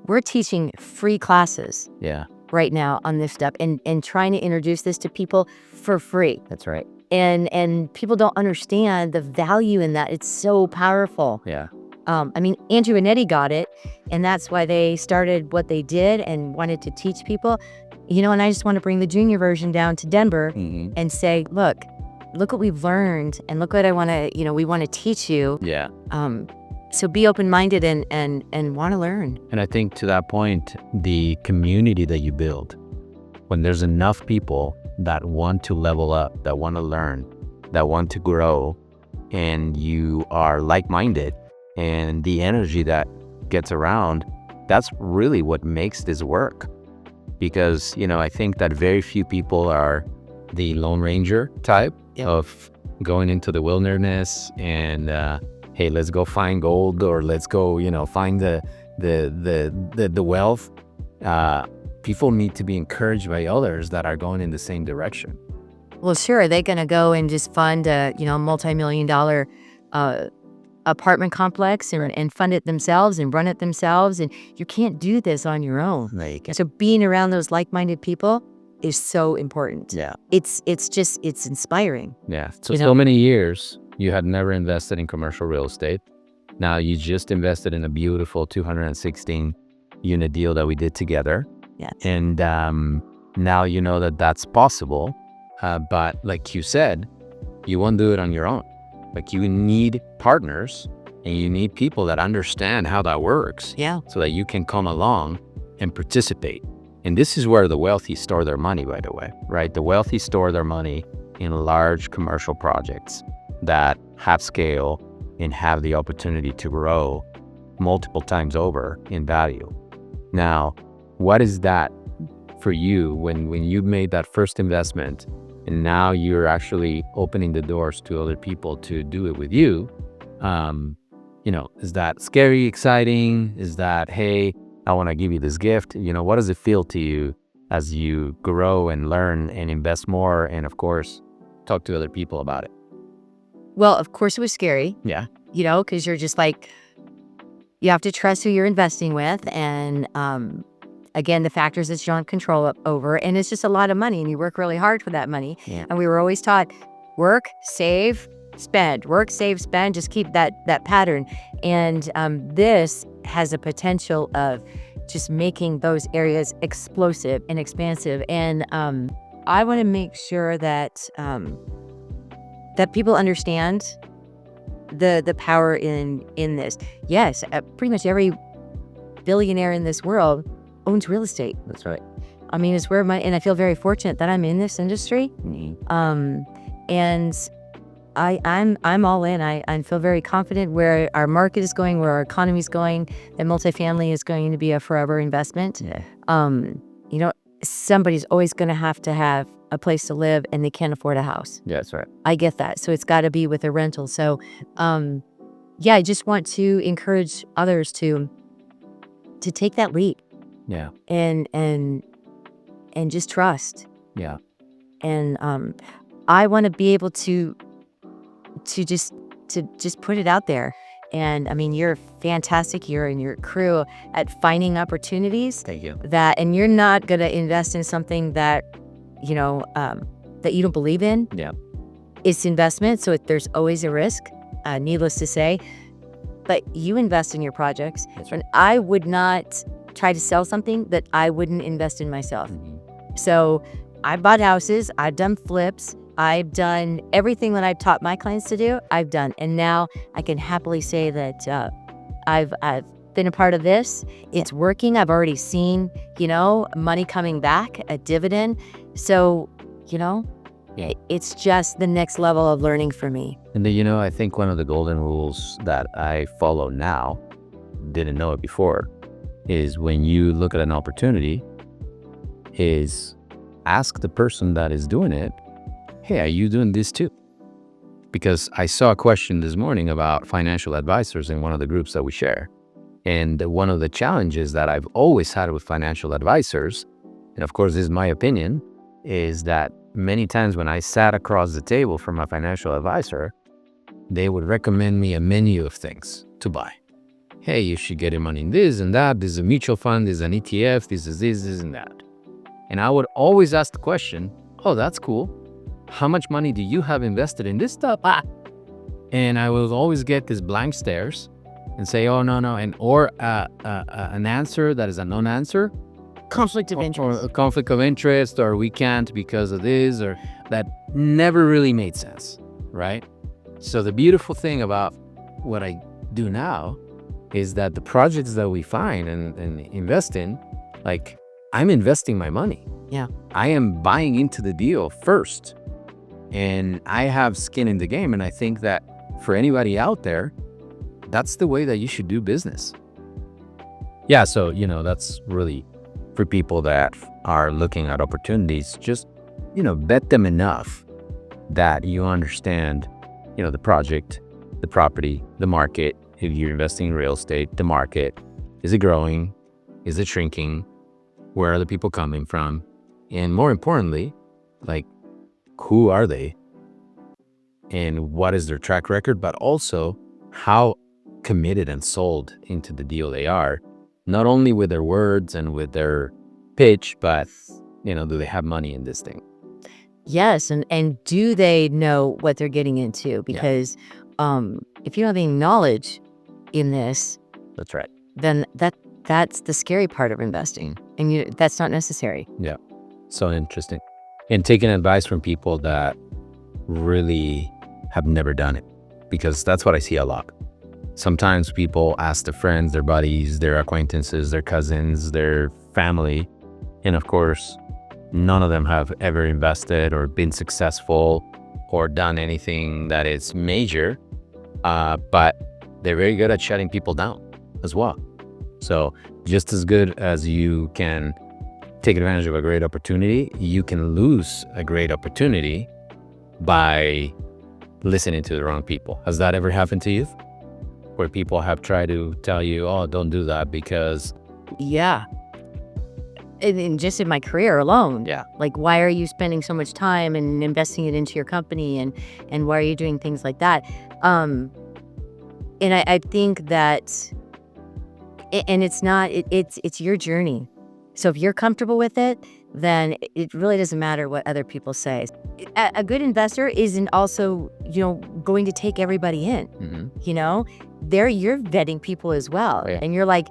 we're teaching free classes. Yeah. Right now on this stuff and trying to introduce this to people for free. That's right. And people don't understand the value in that. It's so powerful. Yeah. Andrew and Eddie got it, and that's why they started what they did and wanted to teach people. And I just want to bring the junior version down to Denver and say, look what we've learned, and look what I want to, we want to teach you. Yeah. So be open-minded and want to learn. And I think to that point, the community that you build, when there's enough people that want to level up, that want to learn, that want to grow, and you are like-minded, and the energy that gets around, that's really what makes this work. because, I think that very few people are the Lone Ranger type of going into the wilderness and, hey, let's go find gold, or let's go, find the wealth. People need to be encouraged by others that are going in the same direction. Well, sure. Are they going to go and just fund a, multi-million-dollar apartment complex and fund it themselves and run it themselves? And you can't do this on your own. So being around those like-minded people is so important. Yeah. It's inspiring. Yeah. So many years you had never invested in commercial real estate. Now you just invested in a beautiful 216 unit deal that we did together. Yes. And now you know that that's possible. But like you said, you won't do it on your own. Like, you need partners and you need people that understand how that works. Yeah. So that you can come along and participate. And this is where the wealthy store their money, by the way, right? The wealthy store their money in large commercial projects that have scale and have the opportunity to grow multiple times over in value. Now, what is that for you when you made that first investment and now you're actually opening the doors to other people to do it with you? Is that scary, exciting? Is that, hey, I want to give you this gift? What does it feel to you as you grow and learn and invest more and, of course, talk to other people about it? Well, of course it was scary. Yeah. Because you're just like, you have to trust who you're investing with. And again, the factors that you don't control over. And it's just a lot of money and you work really hard for that money. Yeah. And we were always taught, work, save, spend, work, save, spend, just keep that pattern. And this has a potential of just making those areas explosive and expansive. And I want to make sure that that people understand the power in this. Yes, pretty much every billionaire in this world owns real estate. That's right. I mean, it's where and I feel very fortunate that I'm in this industry. Mm-hmm. And I'm all in. I feel very confident where our market is going, where our economy is going, that multifamily is going to be a forever investment. Yeah. Somebody's always going to have a place to live and they can't afford a house. Yeah, that's right. I get that. So it's got to be with a rental. So, I just want to encourage others to take that leap. Yeah. And just trust. Yeah. And I want to be able to just put it out there. And I mean, you're fantastic. You and your crew at finding opportunities. Thank you. And you're not going to invest in something that, that you don't believe in. Yeah. It's investment. So there's always a risk, needless to say, but you invest in your projects. That's right. And I would not try to sell something that I wouldn't invest in myself. Mm-hmm. So I bought houses, I've done flips, I've done everything that I've taught my clients to do, I've done. And now I can happily say that I've been a part of this. It's working. I've already seen, money coming back, a dividend. So, it's just the next level of learning for me. And I think one of the golden rules that I follow now, didn't know it before, is when you look at an opportunity, is ask the person that is doing it, hey, are you doing this too? Because I saw a question this morning about financial advisors in one of the groups that we share. And one of the challenges that I've always had with financial advisors, and of course this is my opinion, is that many times when I sat across the table from a financial advisor, they would recommend me a menu of things to buy. Hey, you should get your money in this and that. This is a mutual fund. This is an ETF. This is this and that. And I would always ask the question, oh, that's cool. How much money do you have invested in this stuff? And I will always get these blank stares and say, oh, no. Or an answer that is a non-answer. Conflict of interest. Or a conflict of interest, or we can't because of this, or that never really made sense, right? So the beautiful thing about what I do now is that the projects that we find and invest in, like, I'm investing my money. Yeah. I am buying into the deal first. And I have skin in the game. And I think that for anybody out there, that's the way that you should do business. Yeah, so, that's really for people that are looking at opportunities, just, vet them enough that you understand, the project, the property, the market. If you're investing in real estate, the market, is it growing? Is it shrinking? Where are the people coming from? And more importantly, like, who are they? And what is their track record? But also how committed and sold into the deal they are, not only with their words and with their pitch, but, do they have money in this thing? Yes, and do they know what they're getting into? Because if you don't have any knowledge in this, That's right. then that's the scary part of investing, and that's not necessary. Yeah. So interesting. And taking advice from people that really have never done it, because that's what I see a lot. Sometimes people ask their friends, their buddies, their acquaintances, their cousins, their family, and of course, none of them have ever invested or been successful or done anything that is major, but they're very good at shutting people down as well. So just as good as you can take advantage of a great opportunity, you can lose a great opportunity by listening to the wrong people. Has that ever happened to you? Where people have tried to tell you, oh, don't do that because... Yeah. And just in my career alone. Yeah. Like, why are you spending so much time and investing it into your company, and why are you doing things like that? And I think that, and it's not, it's your journey. So if you're comfortable with it, then it really doesn't matter what other people say. A good investor isn't also, going to take everybody in. You're vetting people as well. Oh, yeah. And you're like,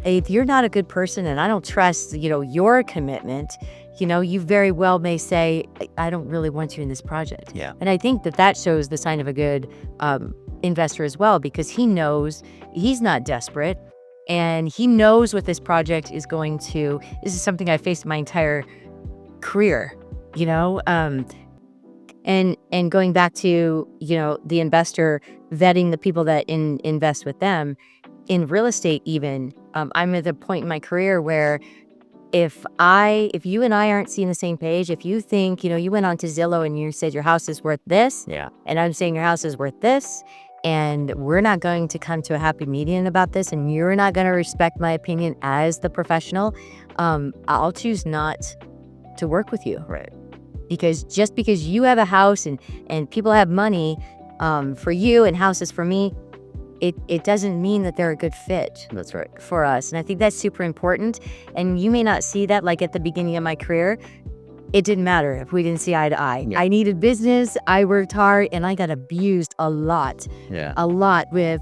if you're not a good person and I don't trust, your commitment, you very well may say, I don't really want you in this project. Yeah. And I think that shows the sign of a good investor as well, because he knows he's not desperate. And he knows what this project is going to. This is something I faced my entire career, and going back to, the investor vetting the people that invest with them in real estate. Even I'm at the point in my career where if you and I aren't seeing the same page, if you think, you went on to Zillow and you said your house is worth this, Yeah. and I'm saying your house is worth this, and we're not going to come to a happy median about this, and you're not going to respect my opinion as the professional, I'll choose not to work with you. Right. Because just because you have a house and people have money for you and houses for me, it doesn't mean that they're a good fit. That's right. For us. And I think that's super important. And you may not see that, like at the beginning of my career. It didn't matter if we didn't see eye to eye. Yeah. I needed business, I worked hard, and I got abused a lot. Yeah. A lot with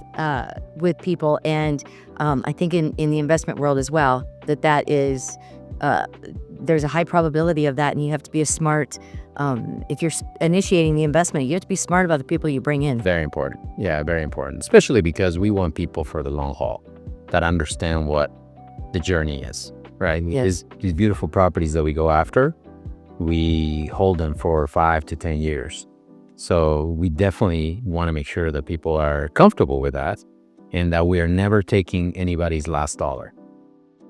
people. And I think in the investment world as well, that is, there's a high probability of that, and you have to be a smart, if you're initiating the investment, you have to be smart about the people you bring in. Very important. Yeah, very important. Especially because we want people for the long haul that understand what the journey is, right? Yes. These beautiful properties that we go after, we hold them for 5 to 10 years. So we definitely want to make sure that people are comfortable with that and that we are never taking anybody's last dollar.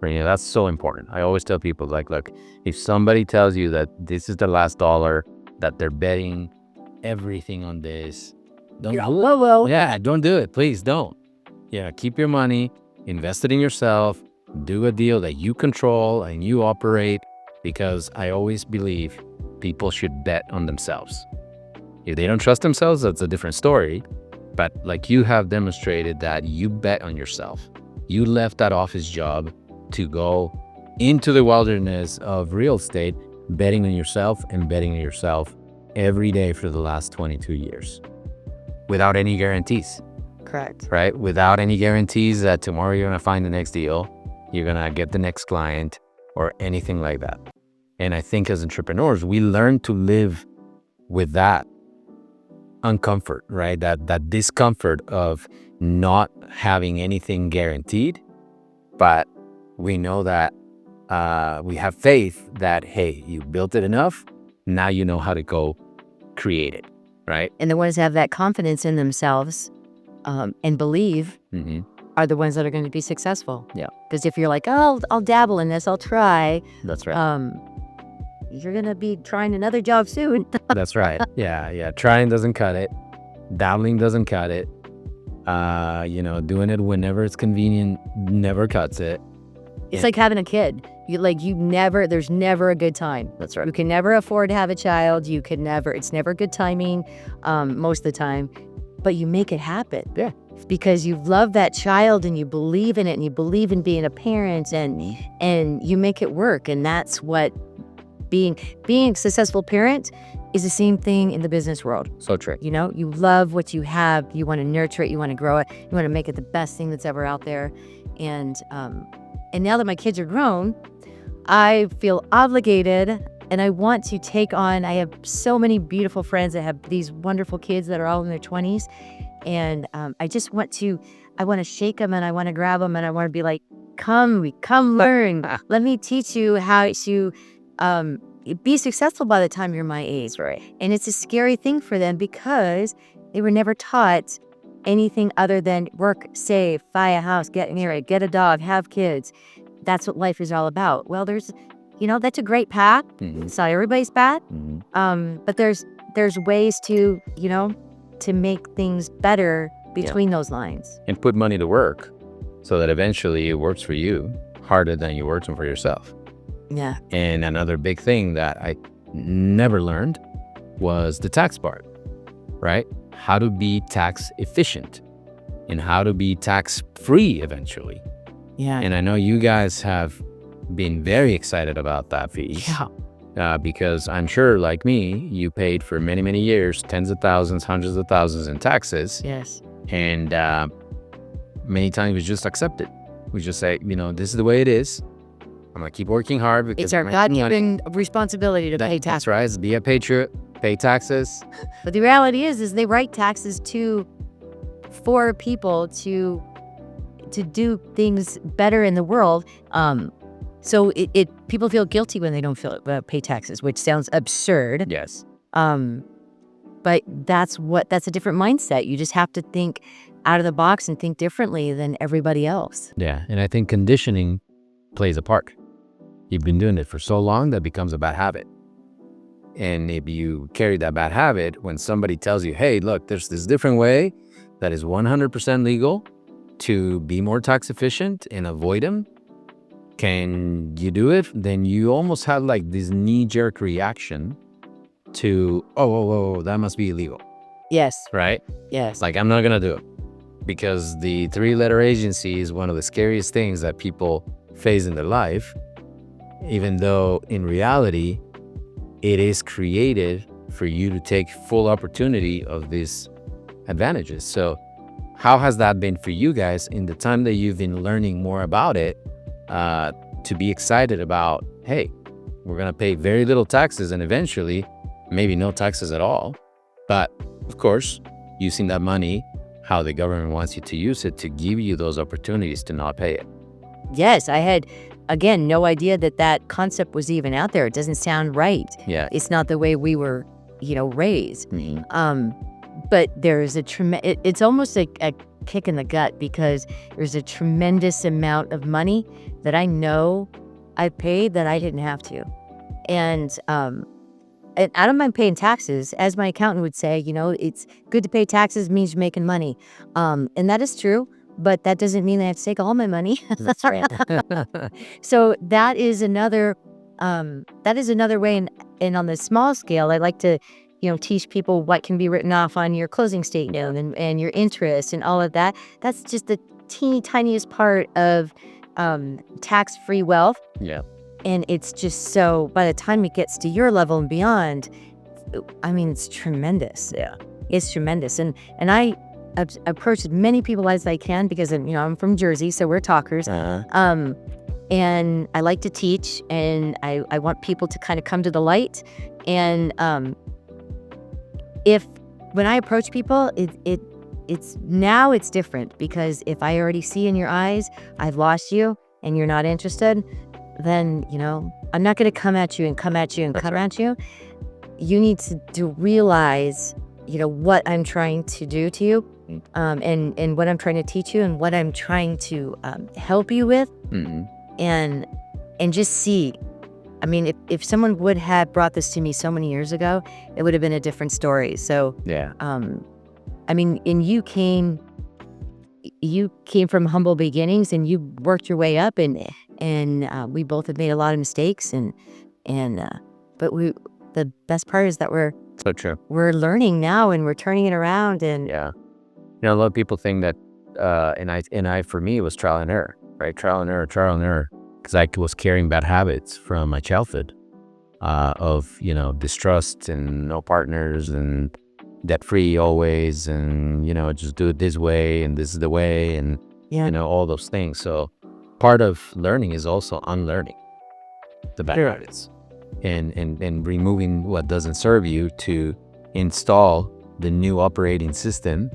Right? That's so important. I always tell people, like, look, if somebody tells you that this is the last dollar, that they're betting everything on this, don't do it. Whoa. Yeah, don't do it. Please don't. Yeah, keep your money, invest it in yourself, do a deal that you control and you operate, because I always believe people should bet on themselves. If they don't trust themselves, that's a different story. But like, you have demonstrated that you bet on yourself. You left that office job to go into the wilderness of real estate, betting on yourself and betting on yourself every day for the last 22 years without any guarantees. Correct. Right? Without any guarantees that tomorrow you're going to find the next deal, you're going to get the next client or anything like that. And I think as entrepreneurs, we learn to live with that uncomfort, right? That discomfort of not having anything guaranteed, but we know that we have faith that, hey, you built it enough, now you know how to go create it, right? And the ones that have that confidence in themselves and believe, Mm-hmm. are the ones that are going to be successful. Yeah. Because if you're like, oh, I'll dabble in this, I'll try, That's right. you're going to be trying another job soon. That's right. Yeah. Trying doesn't cut it. Dabbling doesn't cut it. Doing it whenever it's convenient never cuts it. It's like having a kid. There's never a good time. That's right. You can never afford to have a child. It's never good timing, most of the time, but you make it happen. Yeah. Because you love that child and you believe in it and you believe in being a parent and you make it work. And that's what being a successful parent is the same thing in the business world. So true. You love what you have. You want to nurture it. You want to grow it. You want to make it the best thing that's ever out there. And now that my kids are grown, I feel obligated and I want to take on, I have so many beautiful friends that have these wonderful kids that are all in their 20s. And I want to shake them and I want to grab them and I want to be like, come learn. Let me teach you how to be successful by the time you're my age. Right. And it's a scary thing for them because they were never taught anything other than work, save, buy a house, get married, get a dog, have kids. That's what life is all about. Well, that's a great path. Mm-hmm. It's not everybody's path. Mm-hmm. But there's ways to make things better between those lines. And put money to work so that eventually it works for you harder than you're working for yourself. Yeah. And another big thing that I never learned was the tax part, right? How to be tax efficient and how to be tax free eventually. Yeah. And I know you guys have been very excited about that fee. Yeah. Because I'm sure, like me, you paid for many, many years, tens of thousands, hundreds of thousands in taxes. Yes. And many times we just accept it. We just say, this is the way it is. I'm going to keep working hard because It's our God-given responsibility to pay taxes. That's right. Be a patriot, pay taxes. But the reality is they write taxes for people to do things better in the world. So people feel guilty when they don't pay taxes, which sounds absurd. Yes. But that's a different mindset. You just have to think out of the box and think differently than everybody else. Yeah. And I think conditioning plays a part. You've been doing it for so long that becomes a bad habit. And if you carry that bad habit, when somebody tells you, hey, look, there's this different way that is 100% legal to be more tax efficient and avoid them, can you do it? Then you almost have like this knee-jerk reaction to, oh, that must be illegal. Yes. Right? Yes. Like, I'm not going to do it. Because the three-letter agency is one of the scariest things that people face in their life, even though in reality, it is created for you to take full opportunity of these advantages. So how has that been for you guys in the time that you've been learning more about it, to be excited about, hey, we're going to pay very little taxes and eventually maybe no taxes at all. But of course, using that money, how the government wants you to use it to give you those opportunities to not pay it. Yes, I had, again, no idea that concept was even out there. It doesn't sound right. Yeah. It's not the way we were, raised. Mm-hmm. But there's it's almost like a kick in the gut because there's a tremendous amount of money that I know I paid that I didn't have to. And I don't mind paying taxes. As my accountant would say, it's good to pay taxes means you're making money. And that is true. But that doesn't mean I have to take all my money. That's right. So that is another way. And on the small scale, I like to, teach people what can be written off on your closing statement and your interest and all of that. That's just the teeny tiniest part of tax-free wealth. Yeah. And it's just so by the time it gets to your level and beyond, I mean, it's tremendous. Yeah. It's tremendous. And I approach as many people as I can because I'm from Jersey, so we're talkers. Uh-huh. And I like to teach, and I want people to kind of come to the light. And when I approach people, it's different because if I already see in your eyes I've lost you and you're not interested, then I'm not going to come at you. You need to realize what I'm trying to do to you, and what I'm trying to teach you, and what I'm trying to help you with, Mm-hmm. and just see. I mean, if someone would have brought this to me so many years ago, it would have been a different story. So, Yeah. I mean, and you came from humble beginnings, and you worked your way up, and we both have made a lot of mistakes, but the best part is that So true. we're learning now, and we're turning it around, and Yeah. A lot of people think that, for me, it was trial and error, right? Trial and error, because I was carrying bad habits from my childhood, of, distrust and no partners and debt free always, and, just do it this way and this is the way, and, yeah, all those things. So part of learning is also unlearning the bad Sure. habits, and removing what doesn't serve you to install the new operating system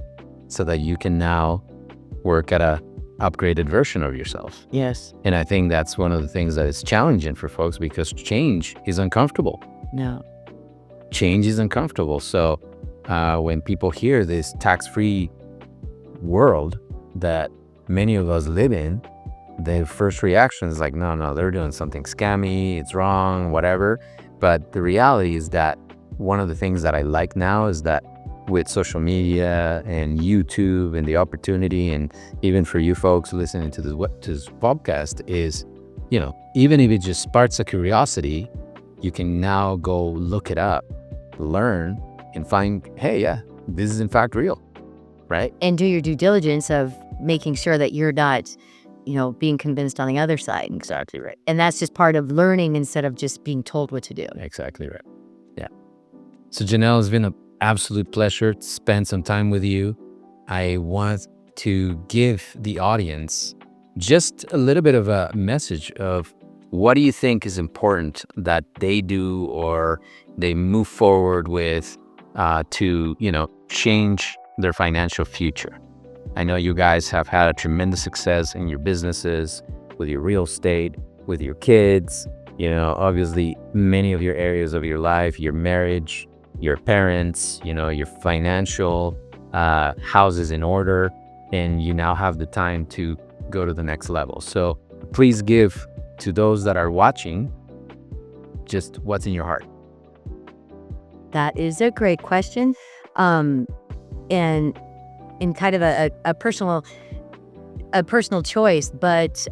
so that you can now work at a upgraded version of yourself. yes, And I think that's one of the things that is challenging for folks, because change is uncomfortable. no, Change is uncomfortable. So when people hear this tax-free world that many of us live in, their first reaction is like, no, they're doing something scammy, it's wrong, whatever. But the reality is that one of the things that I like now is that with social media and YouTube and the opportunity, and even for you folks listening to this podcast, is, even if it just sparks a curiosity, you can now go look it up, learn, and find, hey, yeah, this is in fact real, right? and do your due diligence of making sure that you're not, being convinced on the other side. Exactly right. And that's just part of learning instead of just being told what to do. Exactly right. Yeah. So Jenelle, it's been an absolute pleasure to spend some time with you. I want to give the audience just a little bit of a message of what do you think is important that they do or they move forward with to, change their financial future. I know you guys have had a tremendous success in your businesses, with your real estate, with your kids, obviously many of your areas of your life, your marriage, your parents, your financial house is in order, and you now have the time to go to the next level. So please give to those that are watching just what's in your heart. That is a great question. And in kind of a personal choice, but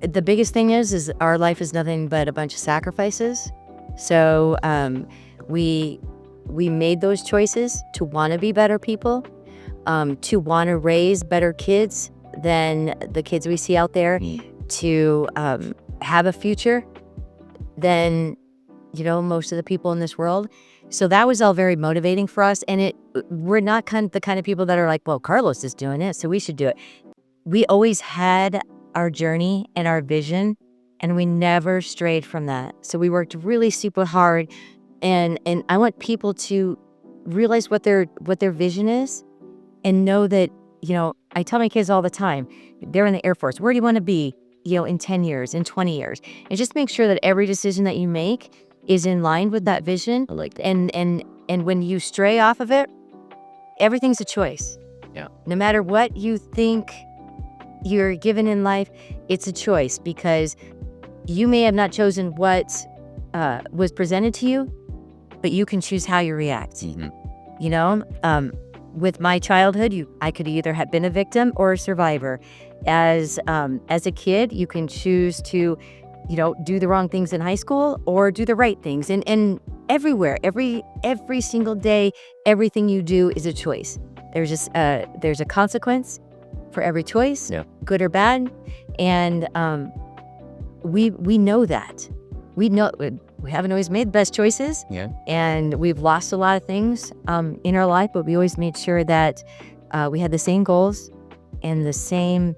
the biggest thing is our life is nothing but a bunch of sacrifices. So we made those choices to want to be better people, to want to raise better kids than the kids we see out there, to have a future than most of the people in this world. So that was all very motivating for us. And we're not the kind of people that are like, well, Carlos is doing it, so we should do it. We always had our journey and our vision, and we never strayed from that. So we worked really super hard. And I want people to realize what their vision is, and know that, I tell my kids all the time, they're in the Air Force. Where do you want to be, in 10 years, in 20 years? And just make sure that every decision that you make is in line with that vision. I like that. And when you stray off of it, everything's a choice. Yeah. No matter what you think you're given in life, it's a choice, because you may have not chosen what was presented to you, but you can choose how you react. Mm-hmm. With my childhood, I could either have been a victim or a survivor. As a kid, you can choose to, do the wrong things in high school or do the right things. And everywhere, every single day, everything you do is a choice. There's a consequence for every choice, Yeah. good or bad. And we know that. We know we haven't always made the best choices. Yeah. And we've lost a lot of things in our life, but we always made sure that we had the same goals and the same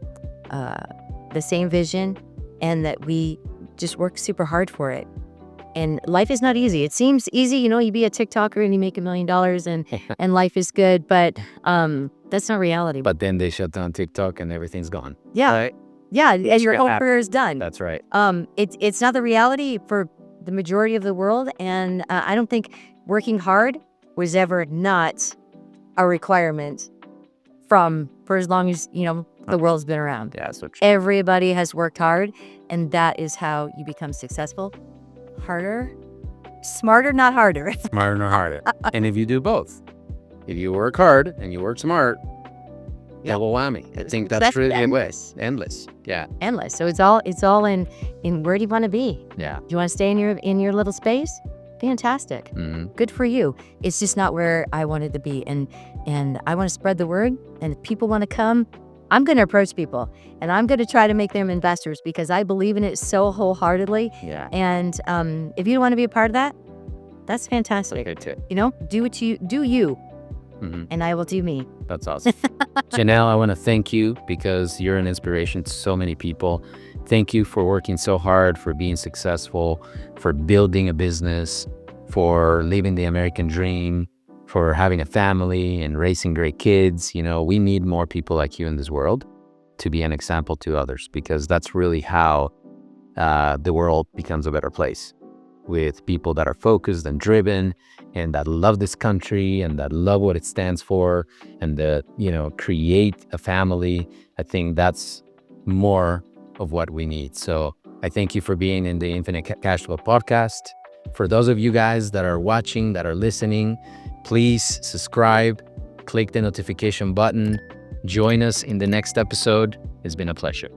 vision, and that we just worked super hard for it. And life is not easy. It seems easy, you be a TikToker and you make $1 million and life is good, but that's not reality. But then they shut down TikTok and everything's gone. Yeah. Right? Yeah, as your whole Yeah. career is done. That's right. It's not the reality for the majority of the world, and I don't think working hard was ever not a requirement for as long as, the world's been around. Yeah, so true. Everybody has worked hard, and that is how you become successful. Harder, smarter, not harder. Smarter or harder. And if you do both, if you work hard and you work smart, double whammy. I think that's really endless. Yeah. Endless. So it's all in where do you want to be? Yeah. Do you want to stay in your little space? Fantastic. Good for you. It's just not where I wanted to be. And I want to spread the word. And if people want to come, I'm going to approach people. And I'm going to try to make them investors because I believe in it so wholeheartedly. Yeah. And if you want to be a part of that, that's fantastic. Good too. Do what you do, and I will do me. That's awesome. Jenelle, I want to thank you because you're an inspiration to so many people. Thank you for working so hard, for being successful, for building a business, for living the American dream, for having a family and raising great kids. We need more people like you in this world to be an example to others, because that's really how the world becomes a better place, with people that are focused and driven and that love this country and that love what it stands for and that, create a family. I think that's more of what we need. So I thank you for being in the Infinite Cash Flow podcast. For those of you guys that are watching, that are listening, please subscribe, click the notification button, join us in the next episode. It's been a pleasure.